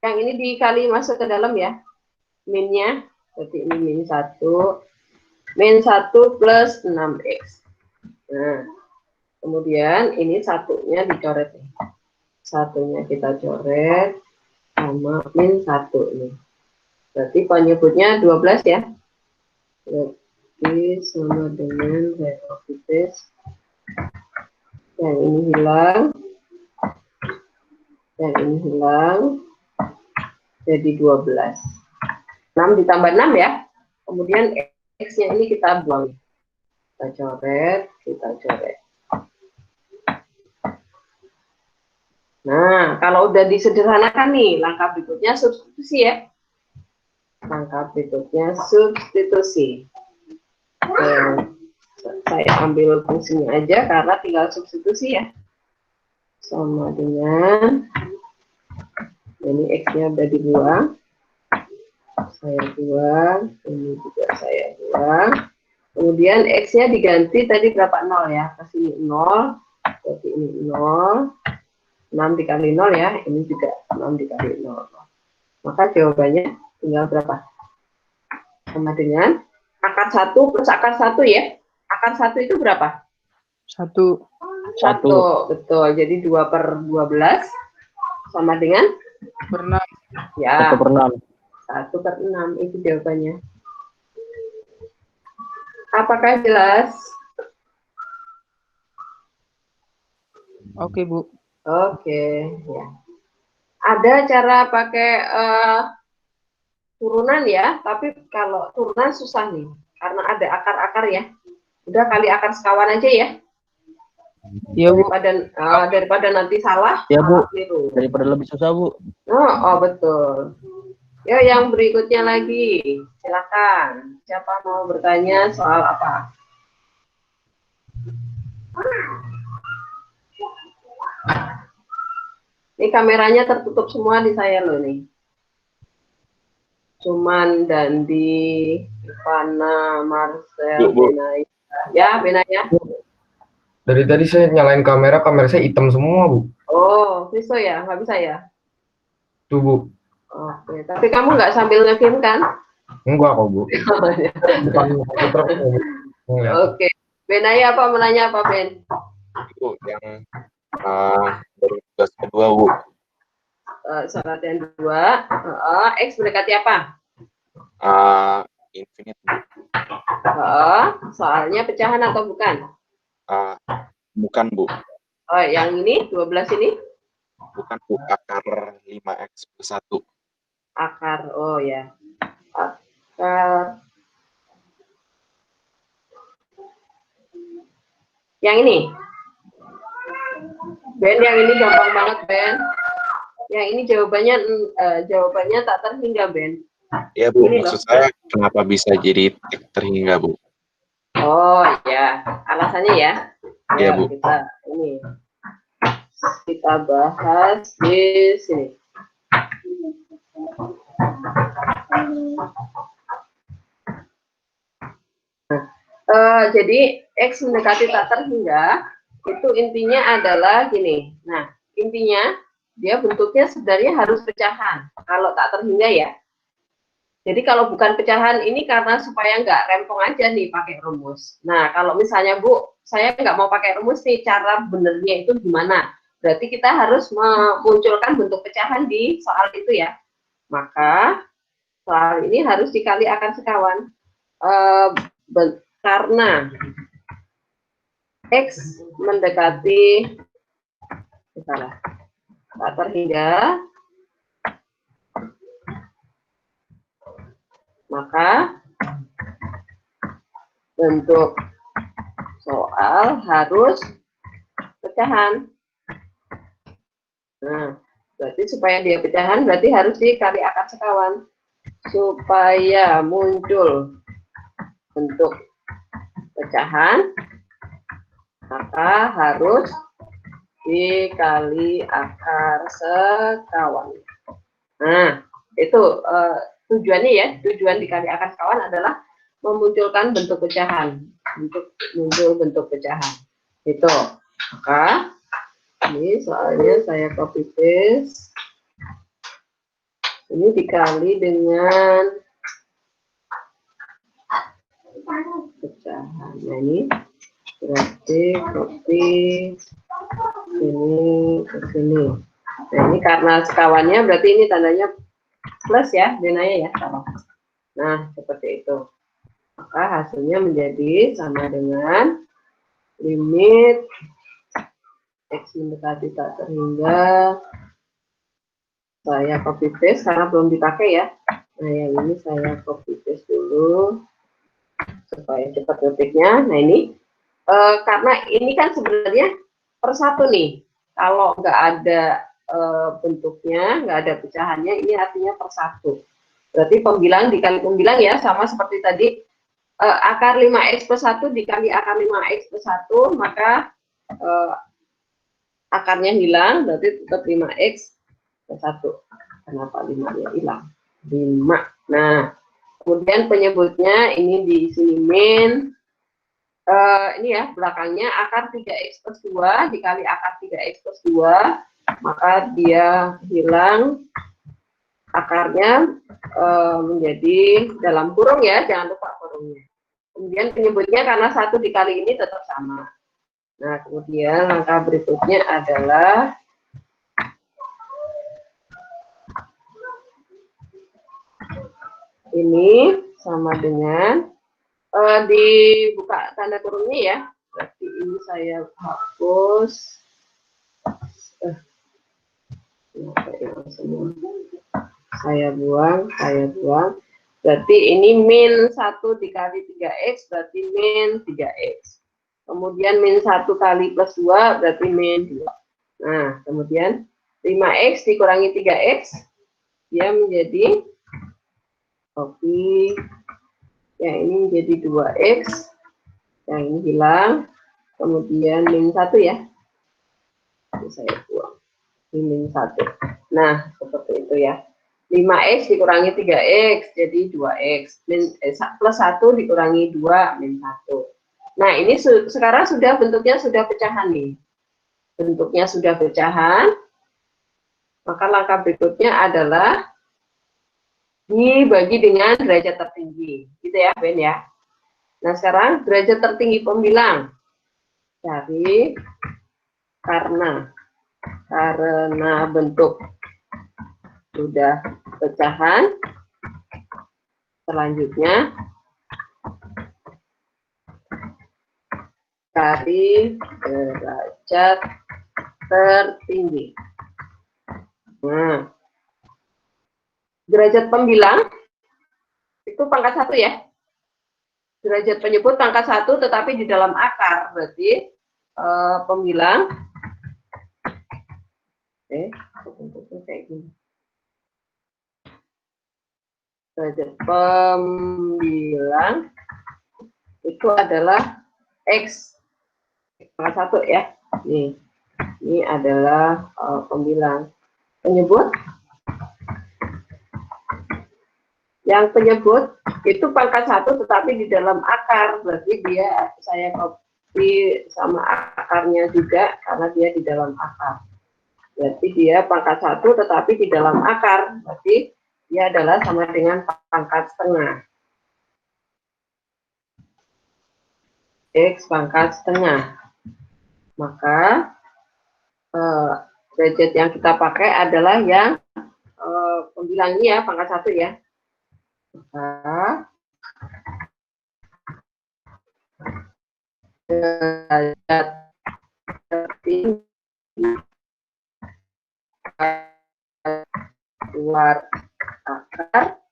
yang ini dikali masuk ke dalam ya, minnya, berarti ini min 1 plus 6X. Nah, kemudian ini satunya dicoret nih. Satunya kita coret sama min 1 ini. Berarti penyebutnya 12 ya. Berarti sama dengan saya copy paste. Yang ini hilang. Yang ini hilang. Jadi 12. 6 ditambah 6 ya. Kemudian X-nya ini kita buang. Kita coret, kita coret. Nah, kalau udah disederhanakan nih, langkah berikutnya substitusi ya. Langkah berikutnya substitusi. Saya ambil fungsinya aja karena tinggal substitusi ya. Sama dengan, ini X-nya udah dibuang. Saya buang, ini juga saya buang. Kemudian X-nya diganti tadi berapa 0 ya? Ke sini 0. Jadi ini 0. 6 dikali 0 ya. Ini juga 6 dikali 0. Maka jawabannya tinggal berapa? Sama dengan akar 1 plus akar 1 ya. Akar 1 itu berapa?
1.
1. Betul. Jadi 2/12 sama dengan?
Per 6.
Ya.
1/6.
1/6 itu jawabannya. Apakah jelas?
Oke, Bu.
Oke, ya. Ada cara pakai turunan ya, tapi kalau turunan susah nih, karena ada akar-akar ya. Udah kali akar sekawan aja ya.
Iya, Bu.
Daripada nanti salah.
Ya, Bu.
Keliru.
Daripada lebih susah, Bu.
Oh, betul. Yo, yang berikutnya lagi, silakan. Siapa mau bertanya soal apa? Ini kameranya tertutup semua di saya loh nih. Cuman Dandi, Ivana, Marcel,
Bu.
Benaya. Ya, Benaya.
Dari tadi saya nyalain kamera saya hitam semua, Bu.
Oh, bisa ya? Nggak bisa ya?
Tuh, Bu.
Oke, tapi kamu nggak sambil nge-game kan?
Enggak kok, Bu. Bukan komputer.
Oke. Benaya apa menanya apa, Ben?
Bu, yang dari tugas kedua, Bu.
Syarat yang 2. X mendekati apa?
Infinite.
Soalnya pecahan atau bukan?
Bukan, Bu.
Oh, yang ini 12 ini?
Bukan, Bu. Akar 5x plus 1.
Akar, oh ya. Akar. Yang ini? Ben, yang ini gampang banget, Ben. Yang ini jawabannya tak terhingga, Ben.
Ya, Bu.
Ini
Maksud
loh.
saya kenapa bisa jadi terhingga, Bu?
Oh ya, alasannya ya.
Ya, Bu.
Kita bahas di sini. Jadi X mendekati tak terhingga itu intinya adalah gini. Nah, intinya dia bentuknya sebenarnya harus pecahan kalau tak terhingga ya. Jadi kalau bukan pecahan ini karena supaya nggak rempong aja nih pakai rumus. Nah, kalau misalnya Bu, saya nggak mau pakai rumus nih, cara benernya itu gimana? Berarti kita harus memunculkan bentuk pecahan di soal itu ya. Maka soal ini harus dikali akar sekawan. Karena X mendekati tak terhingga, maka bentuk soal harus pecahan. Nah, berarti supaya dia pecahan berarti harus dikali akar sekawan. Supaya muncul bentuk pecahan, maka harus dikali akar sekawan. Nah, itu tujuannya ya. Tujuan dikali akar sekawan adalah memunculkan bentuk pecahan. Muncul bentuk pecahan. Itu. Maka ini soalnya saya copy paste. Ini dikali dengan pecahan. Nah, ini berarti copy ini ke sini. Nah, ini karena sekawannya berarti ini tandanya plus ya, Benaya ya. Nah, seperti itu. Maka hasilnya menjadi sama dengan limit X mendekati tak terhingga. Saya copy paste karena belum dipakai ya. Nah, yang ini saya copy paste dulu supaya cepat ngetiknya. Nah, ini karena ini kan sebenarnya per satu nih. Kalau nggak ada bentuknya, nggak ada pecahannya, ini artinya per satu. Berarti pembilang dikali pembilang ya, sama seperti tadi. Akar 5x plus 1 dikali akar 5x plus 1, maka akarnya hilang, berarti tetap 5x plus 1. Kenapa 5-nya hilang? 5. Nah, kemudian penyebutnya ini di sini min, ini ya belakangnya akar 3x plus 2 dikali akar 3x plus 2, maka dia hilang akarnya menjadi dalam kurung ya, jangan lupa kurungnya. Kemudian penyebutnya karena 1 dikali ini tetap sama. Nah, kemudian langkah berikutnya adalah ini sama dengan dibuka tanda kurungnya ya. Berarti ini saya hapus. Saya buang. Berarti ini min 1 dikali 3x berarti min 3x. Kemudian min 1 kali plus 2 berarti min 2. Nah, kemudian 5x dikurangi 3x, dia menjadi kopi. Yang ini menjadi 2x. Yang ini hilang. Kemudian min 1 ya. Ini saya buang. Min 1. Nah, seperti itu ya. 5x dikurangi 3x jadi 2x. Plus 1 dikurangi 2 min 1. Nah, ini sekarang sudah bentuknya sudah pecahan nih. Bentuknya sudah pecahan. Maka langkah berikutnya adalah dibagi dengan derajat tertinggi. Gitu ya, Ben ya. Nah, sekarang derajat tertinggi pembilang. Cari karena bentuk sudah pecahan. Selanjutnya cari derajat tertinggi. Nah, derajat pembilang itu pangkat 1 ya. Derajat penyebut pangkat 1 tetapi di dalam akar, berarti pembilang. Bentuknya kayak gini. Derajat pembilang itu adalah X pangkat 1 ya. Ini adalah pembilang. Penyebut. Yang penyebut itu pangkat 1 tetapi di dalam akar, berarti dia saya copy sama akarnya juga karena dia di dalam akar. Berarti dia pangkat 1 tetapi di dalam akar, berarti dia adalah sama dengan pangkat setengah. X pangkat setengah. Maka derajat yang kita pakai adalah yang pembilangnya ya, pangkat 1 ya. Maka derajat tertinggi keluar akar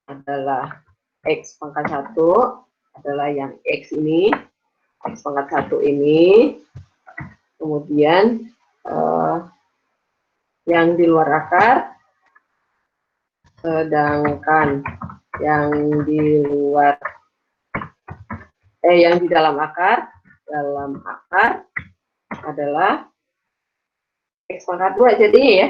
adalah X pangkat 1 adalah yang X ini, X pangkat 1 ini, kemudian yang di luar akar, sedangkan yang di luar yang di dalam akar adalah X pangkat 2 jadinya ya.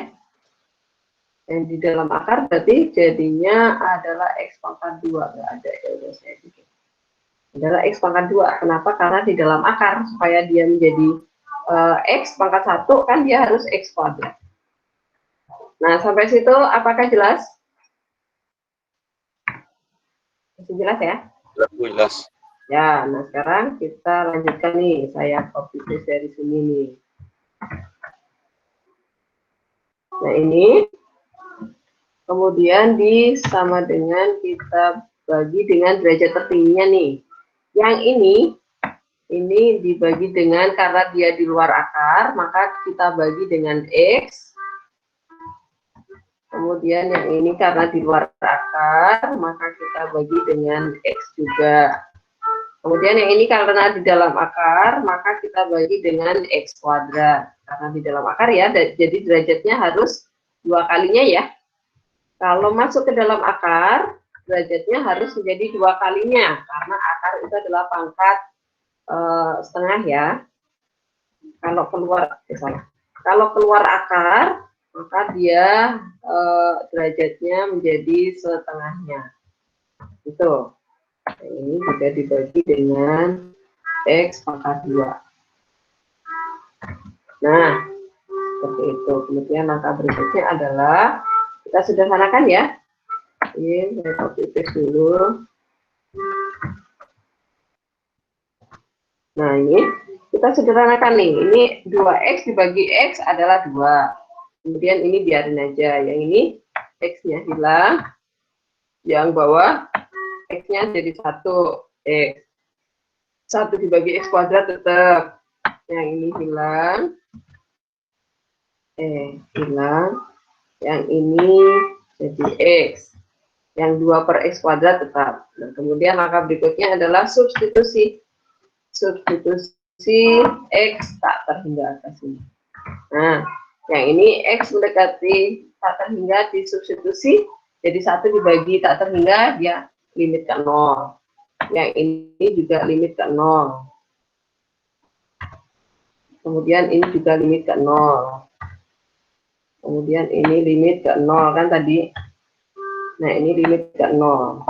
Yang di dalam akar berarti jadinya adalah X pangkat 2. Nggak ada ya, udah saya bikin. Adalah X pangkat 2. Kenapa? Karena di dalam akar, supaya dia menjadi X pangkat 1 kan dia harus X kuadrat. Nah, sampai situ apakah jelas? Masih jelas ya?
Jelas.
Ya, nah sekarang kita lanjutkan nih. Saya copy paste dari sini nih. Nah, ini kemudian sama dengan kita bagi dengan derajat tertingginya nih. Yang ini dibagi dengan, karena dia di luar akar, maka kita bagi dengan X. Kemudian yang ini karena di luar akar, maka kita bagi dengan X juga. Kemudian yang ini karena di dalam akar, maka kita bagi dengan X kuadrat. Karena di dalam akar ya, jadi derajatnya harus 2 kalinya ya. Kalau masuk ke dalam akar, derajatnya harus menjadi 2 kalinya. Karena akar itu adalah pangkat setengah ya. Kalau keluar akar, maka dia derajatnya menjadi setengahnya. Itu. Ini juga dibagi dengan X pangkat 2. Nah, seperti itu. Kemudian langkah berikutnya adalah kita sederhanakan ya. Ini saya copy paste dulu. Nah, ini kita sederhanakan nih. Ini 2X dibagi X adalah 2. Kemudian ini biarin aja. Yang ini X-nya hilang. Yang bawah X-nya jadi 1. X. 1 dibagi X kuadrat tetap. Yang ini hilang. Hilang. Yang ini jadi X. Yang 2 per X kuadrat tetap. Nah, kemudian langkah berikutnya adalah substitusi. Substitusi X tak terhingga atas ini. Nah, yang ini X mendekati tak terhingga disubstitusi. Jadi 1 dibagi tak terhingga, dia limit ke 0. Yang ini juga limit ke 0. Kemudian ini juga limit ke 0. Kemudian ini limit ke 0 kan tadi. Nah, ini limit ke 0.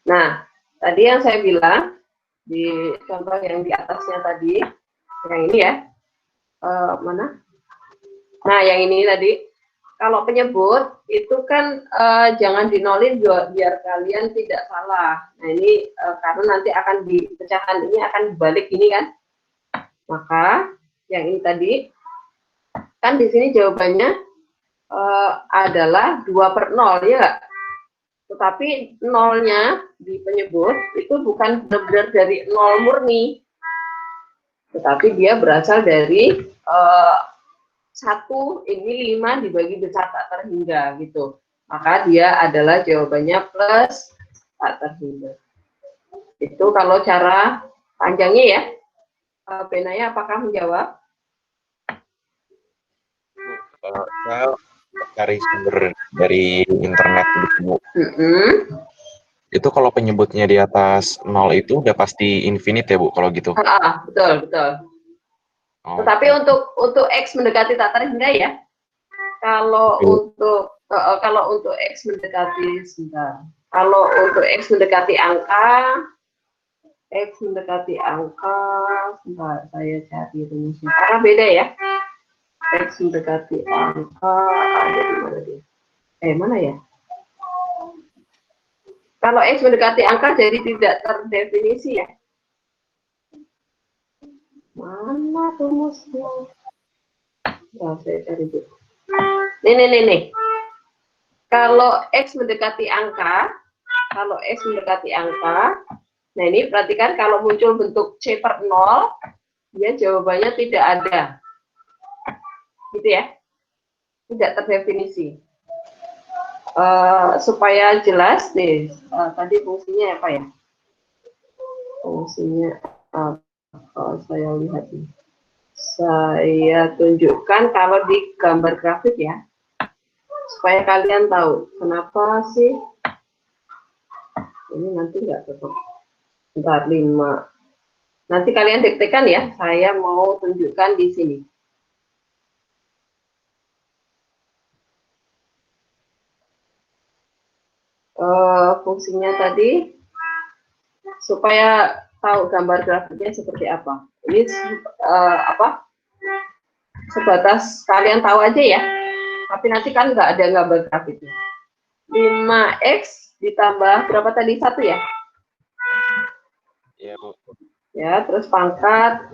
Nah, tadi yang saya bilang, di contoh yang di atasnya tadi, yang ini ya, mana? Nah, yang ini tadi, kalau penyebut, itu kan jangan dinolin biar kalian tidak salah. Nah, ini karena nanti akan di pecahan ini akan dibalik ini kan. Maka, yang ini tadi, kan di sini jawabannya adalah 2/0, ya nggak? Tetapi nolnya di penyebut itu bukan benar-benar dari 0 murni, tetapi dia berasal dari 1 ini 5 dibagi besar tak terhingga gitu. Maka dia adalah jawabannya plus tak terhingga. Itu kalau cara panjangnya ya. Benaya apakah menjawab?
Saya cari sumber dari internet gitu, Bu. Itu kalau penyebutnya di atas 0 itu udah pasti infinite ya, Bu, kalau gitu?
Betul, betul.
Oh.
Tetapi untuk X mendekati tak terhingga ya, kalau untuk X mendekati, sebentar. Kalau untuk X mendekati angka, sebentar, saya cari rumusnya. Karena beda ya. X mendekati angka, ada di mana dia? Mana ya? Kalau X mendekati angka jadi tidak terdefinisi ya. Mana rumusnya? Nah, saya cari dulu. Nih. Kalau X mendekati angka, nah ini perhatikan kalau muncul bentuk C/0, dia jawabannya tidak ada. Gitu ya. Tidak terdefinisi. Supaya jelas nih, tadi fungsinya apa ya? Fungsinya saya lihat nih. Saya tunjukkan kalau di gambar grafik ya, supaya kalian tahu kenapa sih ini nanti nggak tetap. Bentar, 5. Nanti kalian diktekan ya, saya mau tunjukkan di sini. Fungsinya tadi supaya tahu gambar grafiknya seperti apa. Ini sebatas kalian tahu aja ya. Tapi nanti kan nggak ada gambar grafiknya. 5X ditambah berapa tadi? 1 ya?
Iya, Bu.
Ya, terus pangkat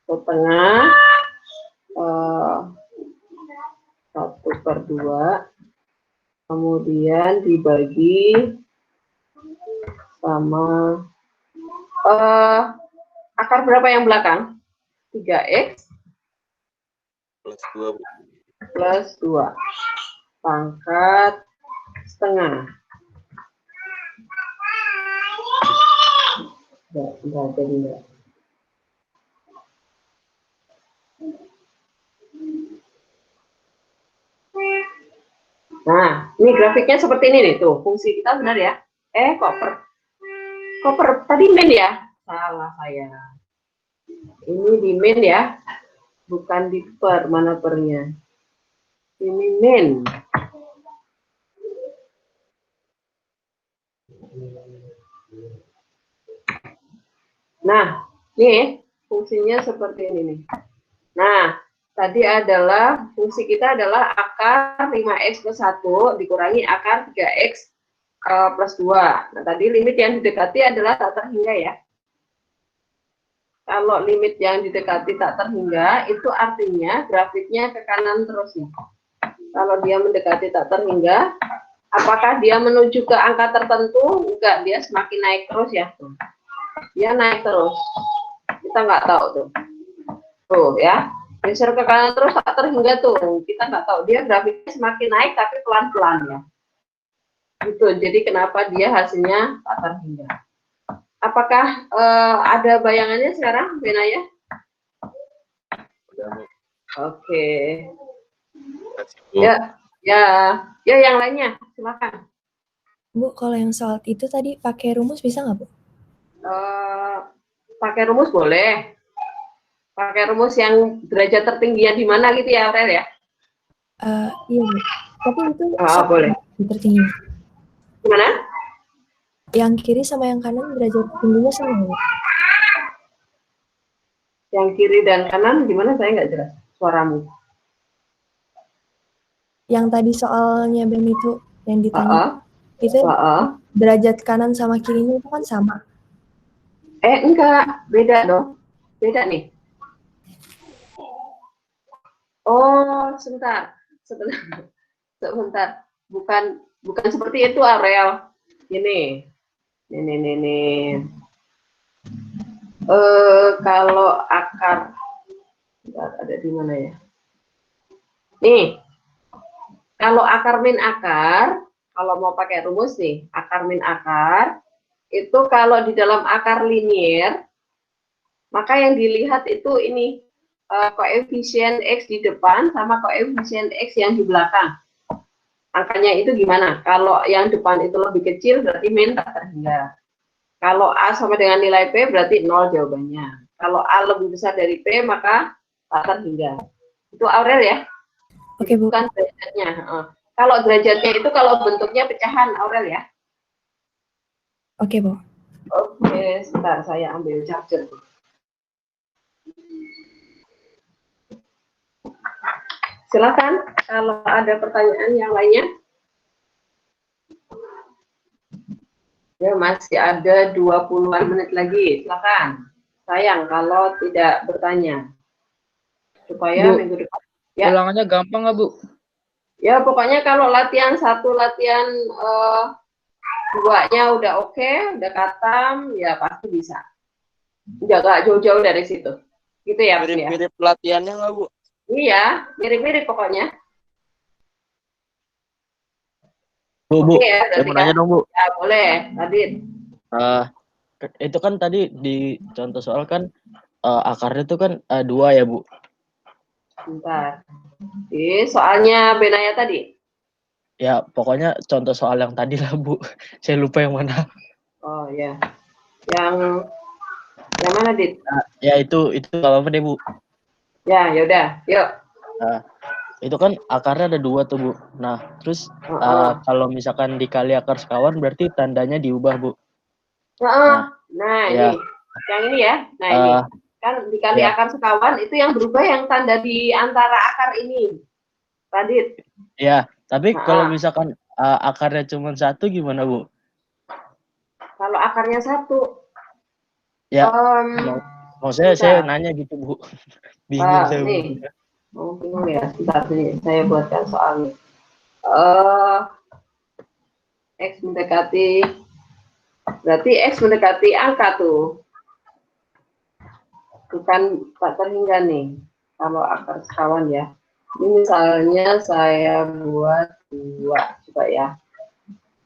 setengah 1/2. Kemudian dibagi sama akar berapa yang belakang? 3X
Plus 2, Bu.
plus 2 pangkat setengah. Enggak jadi enggak. Nah, ini grafiknya seperti ini nih tuh. Fungsi kita benar ya? Kok tadi min ya? Salah saya. Ini di min ya, bukan di per. Mana pernya? Ini min. Nah, nih fungsinya seperti ini nih. Nah, tadi adalah fungsi kita adalah akar 5x plus 1 dikurangi akar 3x plus 2. Nah, tadi limit yang didekati adalah tak terhingga ya. Kalau limit yang didekati tak terhingga, itu artinya grafiknya ke kanan terus nih. Kalau dia mendekati tak terhingga, apakah dia menuju ke angka tertentu? Enggak, dia semakin naik terus ya. Dia naik terus. Kita nggak tahu tuh. Tuh ya, geser ke kanan terus tak terhingga tuh. Kita nggak tahu, dia grafiknya semakin naik tapi pelan-pelan ya. Gitu, jadi kenapa dia hasilnya tak terhingga. Apakah ada bayangannya sekarang, Benaya? Oke. Ya, yang lainnya, silakan.
Bu, kalau yang soal itu tadi pakai rumus bisa nggak, Bu?
Pakai rumus boleh. Pakai rumus yang derajat tertingginya di mana gitu ya, Aurel ya?
Iya, Bu. Tapi itu
boleh.
tertinggi.
Gimana?
Yang kiri sama yang kanan derajat tingginya sama, Bu?
Yang kiri dan kanan gimana? Saya nggak jelas suaramu.
Yang tadi soalnya Ben itu yang ditanya, itu derajat kanan sama kirinya itu kan sama.
Enggak, beda dong. Beda nih. Oh, sebentar. Bukan seperti itu, Aurel. Ini. Kalau akar ada di mana ya? Nih. Kalau akar min akar, kalau mau pakai rumus nih, akar min akar, itu kalau di dalam akar linier, maka yang dilihat itu ini, koefisien X di depan sama koefisien X yang di belakang. Angkanya itu gimana? Kalau yang depan itu lebih kecil, berarti min tak terhingga. Kalau A sama dengan nilai P, berarti 0 jawabannya. Kalau A lebih besar dari P, maka tak terhingga. Itu Aurel ya?
Oke, Bu.
Bukan derajatnya. Kalau derajatnya itu kalau bentuknya pecahan, Aurel ya?
Oke, Bu.
Oke, sebentar saya ambil charger. Silakan kalau ada pertanyaan yang lainnya. Ya, masih ada 20-an menit lagi. Silakan. Sayang kalau tidak bertanya. Supaya
Bu,
minggu depan. Ya.
Ulangannya gampang nggak, Bu?
Ya, pokoknya kalau latihan 1, latihan 2-nya udah oke, udah katam, ya pasti bisa. Nggak jauh-jauh dari situ. Gitu ya, Bu, ya?
Mirip-mirip latihannya nggak, Bu?
Iya, mirip-mirip pokoknya.
Bu,
Oke, ya,
saya mau nanya dong, Bu.
Ya, boleh, Adit.
Itu kan tadi di contoh soal kan akarnya itu kan 2 ya, Bu?
Bentar. Soalnya Benaya tadi?
Ya, pokoknya contoh soal yang tadi lah, Bu. Saya lupa yang mana.
Oh, ya. Yang mana, Dit?
Ya, itu apa-apa deh, Bu.
Ya, yaudah. Yuk.
Itu kan akarnya ada 2 tuh, Bu. Nah, terus kalau misalkan dikali akar sekawan berarti tandanya diubah, Bu.
Nah,
ya.
Yang ini ya. Nah, ini. Kan dikali akar sekawan itu yang berubah yang tanda di antara akar ini. Radit.
Ya, tapi kalau misalkan akarnya cuma 1 gimana, Bu?
Kalau akarnya 1.
Ya, mau saya nanya gitu, Bu. Bingung saya.
Bingung ya. Sebentar nih, saya buatkan soalnya. X mendekati, berarti X mendekati angka tuh. Bukan tak terhingga nih. Kalau akar sekawan ya. Ini misalnya saya buat 2. Coba ya.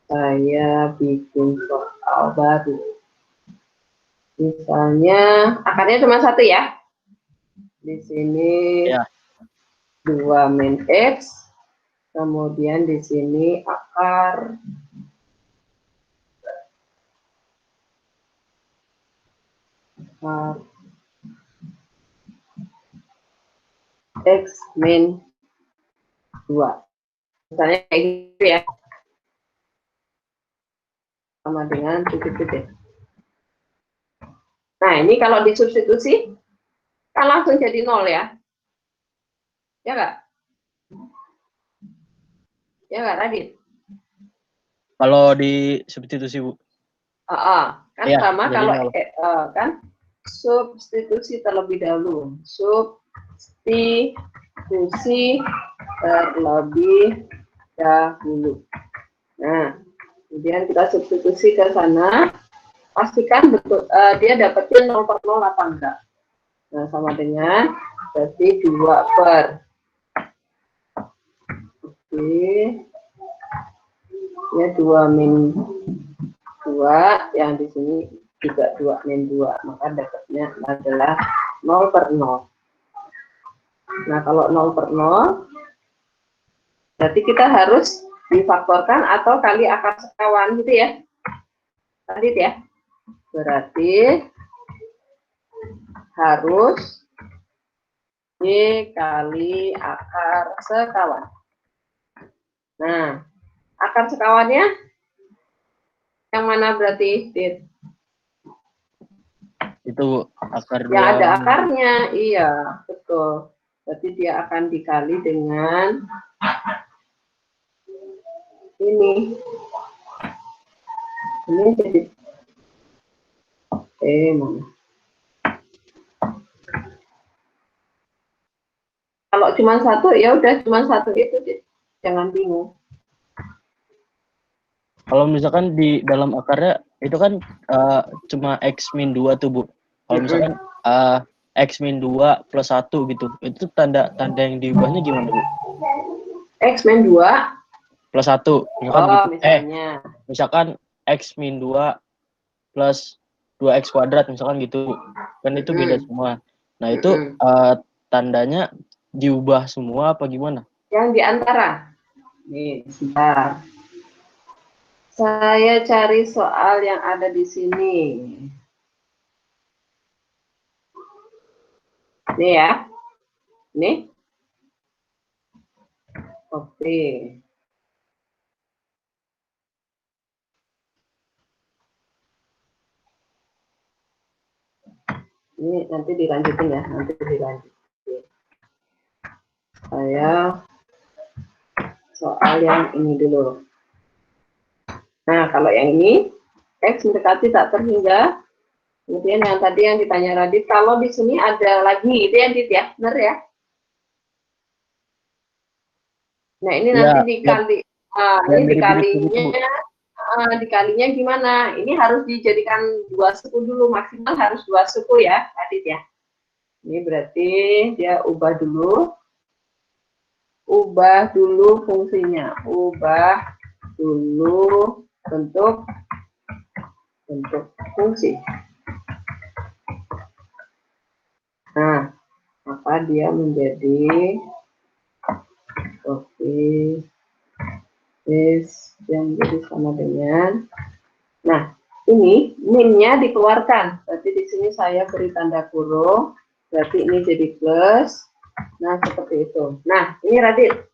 Saya bikin soal baru. Misalnya akarnya cuma 1 ya. Di sini 2 min X. Kemudian di sini akar X min 2. Misalnya kayak gitu ya. Sama dengan titik-titik. Nah, ini kalau disubstitusi, kan langsung jadi 0 ya. Ya nggak? Ya nggak, Radit?
Kalau disubstitusi, Bu.
Kan
Ya,
sama
jadi
kalau
0.
kan substitusi terlebih dahulu. Substitusi terlebih dahulu. Nah, kemudian kita substitusi ke sana. Pastikan betul dia dapetin 0/0 apa enggak. Nah, sama dengan berarti 2/. Oke. Ya 2-2, yang di sini juga 2-2, maka dapatnya adalah 0/0. Nah, kalau 0/0 berarti kita harus difaktorkan atau kali akar sekawan gitu ya. Tadi ya. Berarti harus dikali akar sekawan. Nah, akar sekawannya yang mana berarti, Dit?
Itu akar
Yang
2.
ada akarnya, iya, betul. Berarti dia akan dikali dengan ini. Ini jadi mana? Kalau cuma satu, ya udah cuma satu itu, Dit. Jangan bingung.
Kalau misalkan di dalam akarnya itu kan cuma X-2 tuh, Bu. Kalau misalkan X-2 plus 1 gitu, itu tanda yang diubahnya gimana, Bu?
X-2
plus 1. Misalkan gitu.
Misalnya.
Misalkan X-2 plus 2X kuadrat, misalkan gitu. Kan itu beda semua. Nah, itu tandanya diubah semua apa gimana?
Yang di antara. Nih, sebentar. Saya cari soal yang ada di sini. Nih ya. Nih. Oke. Ini nanti dilanjutin ya. Nanti dilanjutin. Saya soal yang ini dulu. Nah, kalau yang ini, X mendekati tak terhingga. Kemudian yang tadi yang ditanya Radit, kalau di sini ada lagi, itu yang Dit ya, benar ya? Nah, ini nanti dikali, ini dikalinya gimana? Ini harus dijadikan 2 suku dulu, maksimal harus 2 suku ya, Radit ya. Ini berarti dia ubah dulu fungsinya, ubah dulu bentuk fungsi. Nah, maka dia menjadi yang jadi sama dengan. Nah, ini min-nya dikeluarkan. Berarti di sini saya beri tanda kurung. Berarti ini jadi plus. Nah, seperti itu. Nah, ini Radit.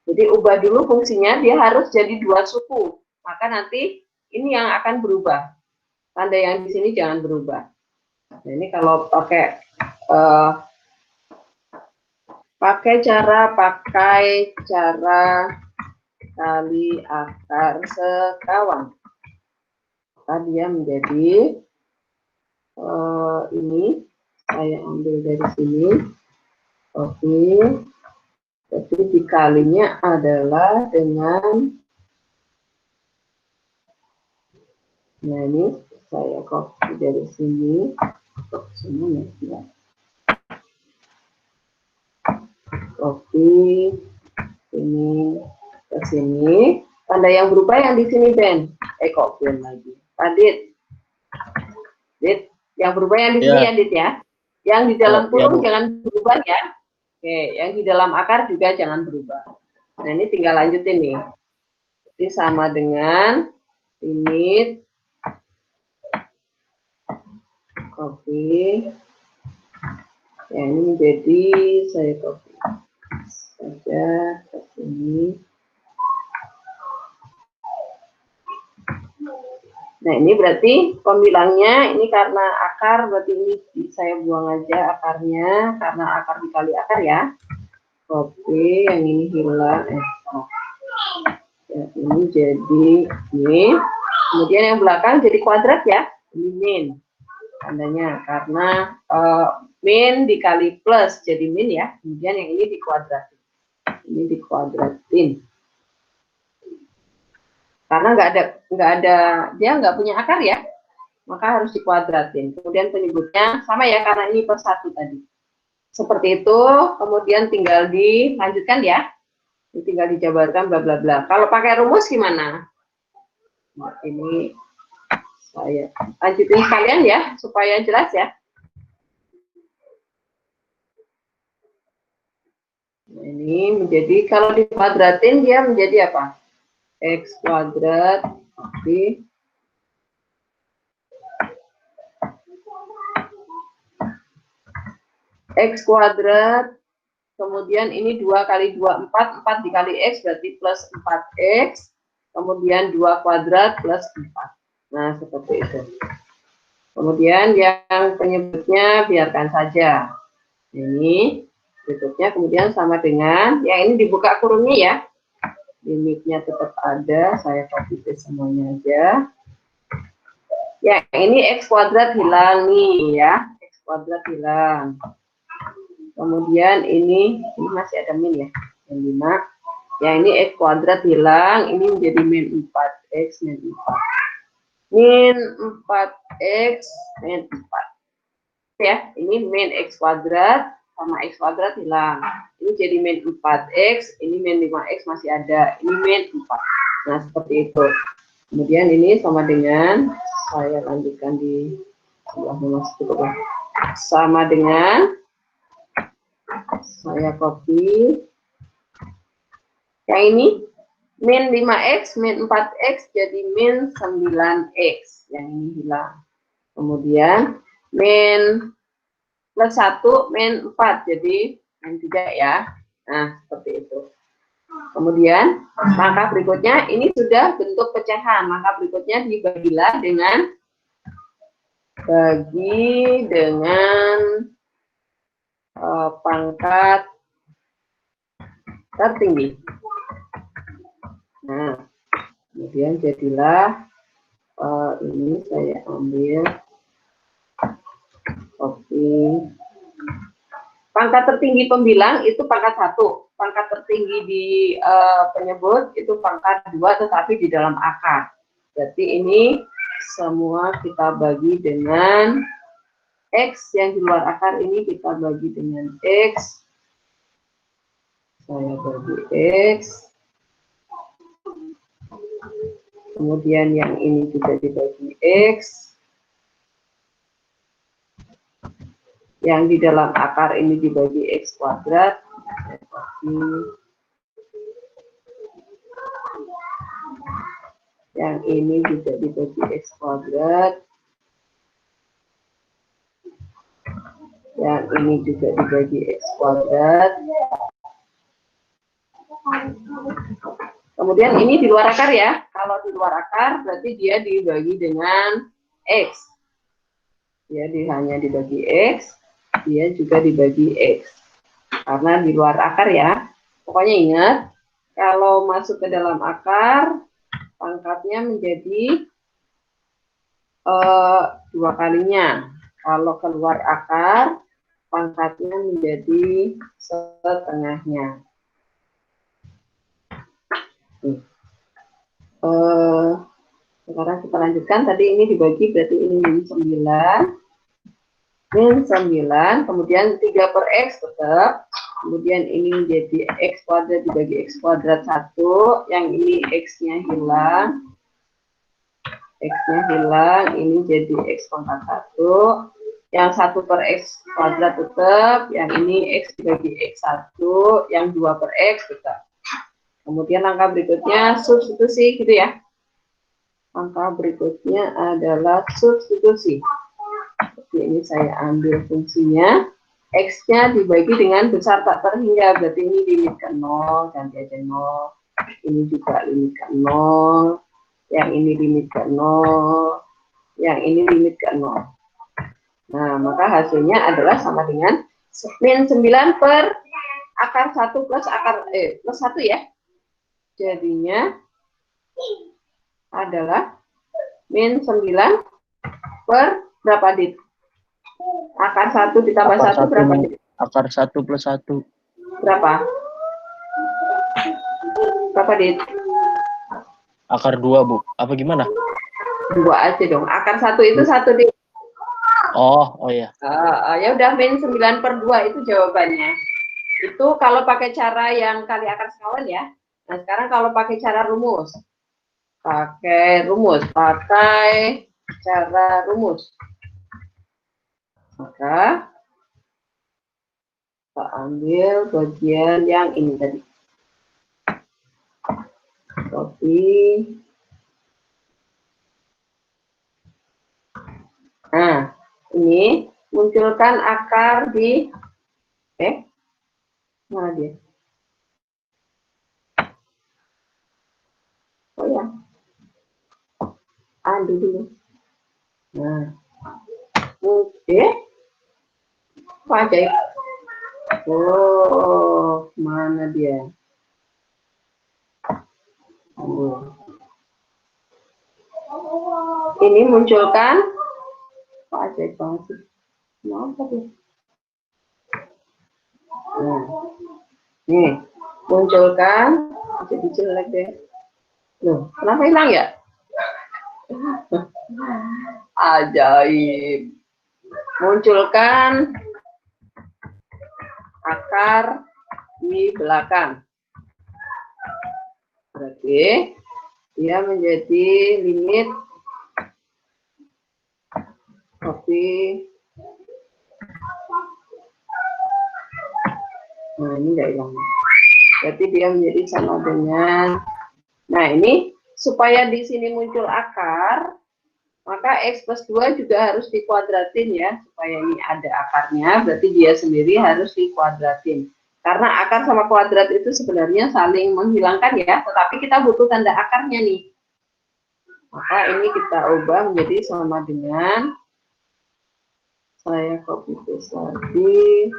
Jadi ubah dulu fungsinya, dia harus jadi 2 suku. Maka nanti ini yang akan berubah. Tanda yang di sini jangan berubah. Nah, ini kalau pakai cara kali akar sekawan. Maka dia menjadi ini saya ambil dari sini. Oke. Jadi dikalinya adalah dengan, nah ini saya copy dari sini. Ya. Copy ini ke sini. Tanda yang berubah yang di sini, Ben. Copy lagi. Dit, yang berubah yang di sini ya, Dit ya. Yang di dalam kurung jangan berubah ya. Oke, yang di dalam akar juga jangan berubah. Nah, ini tinggal lanjutin nih. Jadi sama dengan limit copy. Ya, ini menjadi saya copy saja ke sini. Nah, ini berarti pembilangnya, ini karena akar, berarti ini saya buang aja akarnya, karena akar dikali akar ya. Oke, yang ini hilang. Ya, ini jadi min. Kemudian yang belakang jadi kuadrat ya, ini min. Tandanya, karena min dikali plus jadi min ya. Kemudian yang ini dikuadratin. Ini dikuadratin. Karena nggak ada, dia nggak punya akar ya, maka harus dikuadratin. Kemudian penyebutnya sama ya, karena ini per 1 tadi. Seperti itu, kemudian tinggal dilanjutkan ya, tinggal dijabarkan bla bla bla. Kalau pakai rumus gimana? Nah, ini saya lanjutin sekalian ya, supaya jelas ya. Nah, ini menjadi, kalau dikuadratin dia menjadi apa? X kuadrat di X kuadrat, kemudian ini 2 kali 2, 4, 4 dikali X berarti plus 4X, kemudian 2 kuadrat plus 4. Nah, seperti itu. Kemudian yang penyebutnya biarkan saja. Ini berikutnya kemudian sama dengan, yang ini dibuka kurungnya ya. Limitnya tetap ada, saya copy paste semuanya aja. Ya, ini X kuadrat hilang nih ya, X kuadrat hilang. Kemudian ini masih ada min ya, yang 5. Ya, ini X kuadrat hilang, ini menjadi min 4X, min 4. Min 4X, min 4. Ya, ini min X kuadrat sama X kuadrat hilang. Ini jadi min 4X, ini min 5X masih ada, ini min 4. Nah, seperti itu. Kemudian ini sama dengan, saya lanjutkan di sebelah cukup ya. Sama dengan, saya copy. Yang ini, min 5X, min 4X jadi min 9X. Yang ini hilang. Kemudian, min plus 1, min 4, jadi min 3 ya. Nah, seperti itu. Kemudian, maka berikutnya, ini sudah bentuk pecahan. Maka berikutnya dibagilah dengan, bagi dengan pangkat tertinggi. Nah, kemudian jadilah, ini saya ambil, copy. Pangkat tertinggi pembilang itu pangkat 1. Pangkat tertinggi di penyebut itu pangkat 2, tetapi di dalam akar. Berarti ini semua kita bagi dengan X, yang di luar akar ini kita bagi dengan X. Saya bagi X. Kemudian yang ini juga dibagi X. Yang di dalam akar ini dibagi X kuadrat. Yang ini juga dibagi X kuadrat. Yang ini juga dibagi X kuadrat. Kemudian ini di luar akar ya. Kalau di luar akar berarti dia dibagi dengan X. Dia hanya dibagi X. Dia juga dibagi X. Karena di luar akar ya. Pokoknya ingat, kalau masuk ke dalam akar, pangkatnya menjadi 2 kalinya. Kalau keluar akar, pangkatnya menjadi setengahnya. Sekarang kita lanjutkan. Tadi ini dibagi, berarti ini min 9. Min 9, kemudian 3 per X tetap. Kemudian ini menjadi X kuadrat dibagi X kuadrat 1. Yang ini X-nya hilang. X-nya hilang, ini jadi X pangkat 1. Yang 1 per X kuadrat tetap. Yang ini X dibagi X1. Yang 2 per X tetap. Kemudian langkah berikutnya substitusi gitu ya. Langkah berikutnya adalah substitusi. Ini saya ambil fungsinya, X-nya dibagi dengan besar tak terhingga, berarti ini limit ke 0, ganti aja 0. Ini juga limit ke 0. Yang ini limit ke 0. Yang ini limit ke 0. Nah, maka hasilnya adalah sama dengan min 9 per akar 1 plus akar plus 1 ya. Jadinya adalah min 9 per berapa, Dit? Akar 1 ditambah 1 berapa, Dit?
Akar 1 plus 1.
Berapa? Berapa, Dit?
Akar 2, Bu. Apa gimana?
2 aja dong. Akar 1 itu 1, Dit.
Oh ya.
Ya udah, min 9 per 2 itu jawabannya. Itu kalau pakai cara yang kali akar sekawan ya. Nah, sekarang kalau pakai cara rumus. Pakai cara rumus. Maka kita ambil bagian yang ini tadi. Copy. Nah, ini munculkan akar di mana dia? Oh ya, undo dulu. Nah, apa ajaib? Oh, mana dia? Ini munculkan apa ajaib banget sih? Kenapa dia? Nah, nih munculkan, jadi jelek deh. Loh, kenapa hilang ya? Ajaib. Munculkan akar di belakang. Berarti dia menjadi limit copy. Nah, ini enggak hilang. Berarti dia menjadi sama dengan, nah ini supaya di sini muncul akar, maka X plus 2 juga harus dikuadratin ya, supaya ini ada akarnya, berarti dia sendiri harus dikuadratin. Karena akar sama kuadrat itu sebenarnya saling menghilangkan ya, tetapi kita butuh tanda akarnya nih. Maka ini kita ubah menjadi sama dengan, saya copy paste lagi,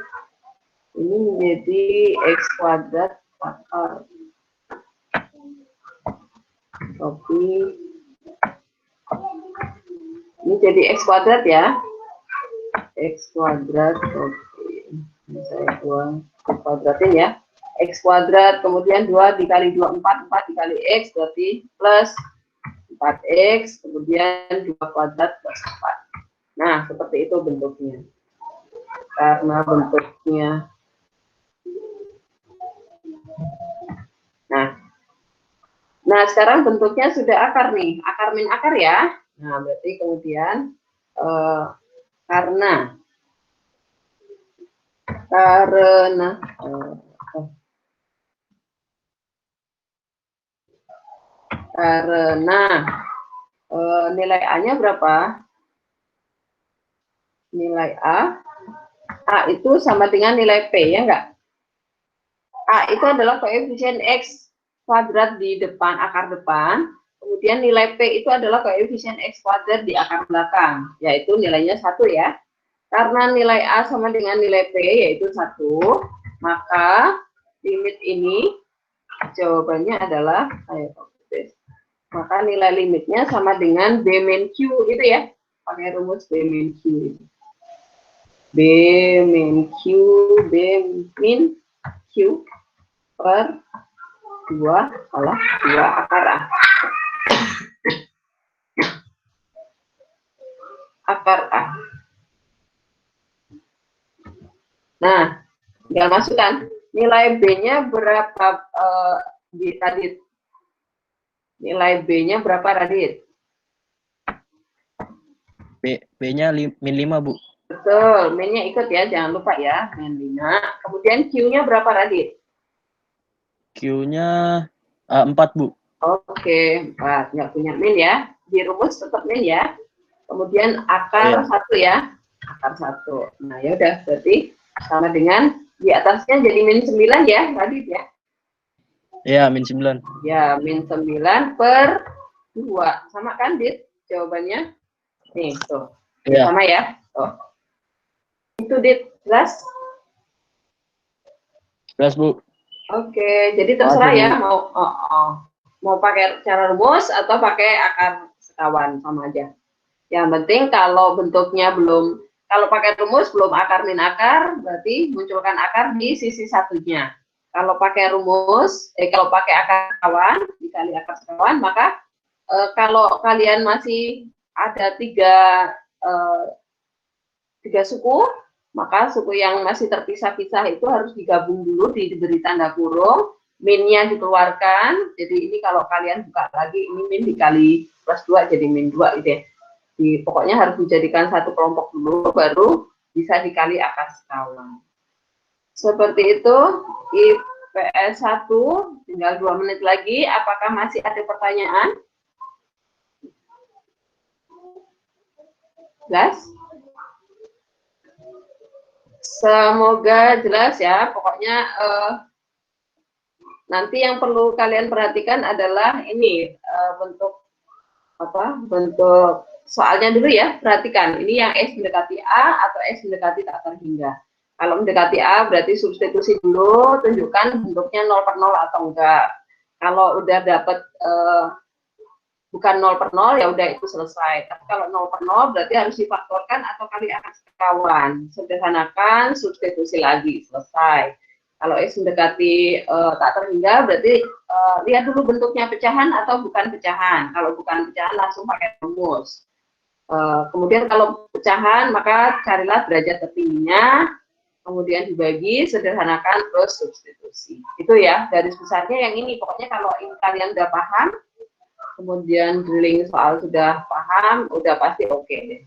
ini menjadi X kuadrat akar. Copy. Ini jadi X kuadrat ya. X kuadrat. Oke. Ini saya buang kuadratin ya. X kuadrat, kemudian 2 dikali 2, 4. 4 dikali X berarti plus 4X. Kemudian 2 kuadrat plus 4. Nah, seperti itu bentuknya. Karena bentuknya. Nah, sekarang bentuknya sudah akar nih. Akar min akar ya. Nah, berarti kemudian karena nilai A-nya berapa? Nilai A itu sama dengan nilai P, ya enggak? A itu adalah koefisien X kuadrat di depan, akar depan. Kemudian nilai P itu adalah koefisien X kuadrat di akar belakang, yaitu nilainya 1 ya. Karena nilai A sama dengan nilai P, yaitu 1, maka limit ini jawabannya adalah, maka nilai limitnya sama dengan B min Q gitu ya. Pakai rumus B min Q. B min Q per 2 akar A. Akar A. Nah, tinggal masukkan nilai B-nya berapa Radit? Nilai B-nya berapa Radit?
B-nya min 5, Bu.
Betul, min-nya ikut ya, jangan lupa ya, min 5. Kemudian Q-nya berapa Radit?
Q-nya 4, Bu.
Oke, 4. Nggak punya min ya. Di rumus tetap min ya. Kemudian akar 1 ya. Akar 1. Nah, ya udah, berarti sama dengan di atasnya jadi min 9 ya, Radit ya.
Ya, min 9.
Ya, min 9 per 2. Sama kan, Dit? Jawabannya? Nih, tuh.
Iya.
Sama ya? Tuh. Itu, Dit. Jelas?
Jelas, Bu.
Oke, jadi terserah ya mau pakai cara rumus atau pakai akar sekawan, sama aja. Yang penting kalau bentuknya belum, kalau pakai rumus belum akar min akar, berarti munculkan akar di sisi satunya. Kalau pakai rumus, kalau pakai akar sekawan, dikali akar sekawan, maka kalau kalian masih ada tiga suku, maka suku yang masih terpisah-pisah itu harus digabung dulu, diberi tanda kurung, minnya dikeluarkan. Jadi ini kalau kalian buka lagi, ini min dikali plus 2 jadi min 2 gitu ya. Pokoknya harus dijadikan satu kelompok dulu, baru bisa dikali akar sekawan. Seperti itu, IPS 1, tinggal 2 menit lagi. Apakah masih ada pertanyaan? Jelas? Semoga jelas ya. Pokoknya nanti yang perlu kalian perhatikan adalah ini bentuk soalnya dulu ya. Perhatikan ini yang X mendekati A atau X mendekati tak terhingga. Kalau mendekati A berarti substitusi dulu, tunjukkan bentuknya 0/0 atau enggak. Kalau udah dapat bukan 0/0 ya udah itu selesai. Tapi kalau 0/0 berarti harus difaktorkan atau kali akar sekawan. Sederhanakan, substitusi lagi, selesai. Kalau X mendekati tak terhingga berarti lihat dulu bentuknya pecahan atau bukan pecahan. Kalau bukan pecahan langsung pakai rumus. Kemudian kalau pecahan maka carilah derajat tertingginya, kemudian dibagi, sederhanakan, terus substitusi. Itu ya garis besarnya yang ini. Pokoknya kalau ini kalian udah paham, kemudian drilling soal sudah paham, udah pasti oke deh.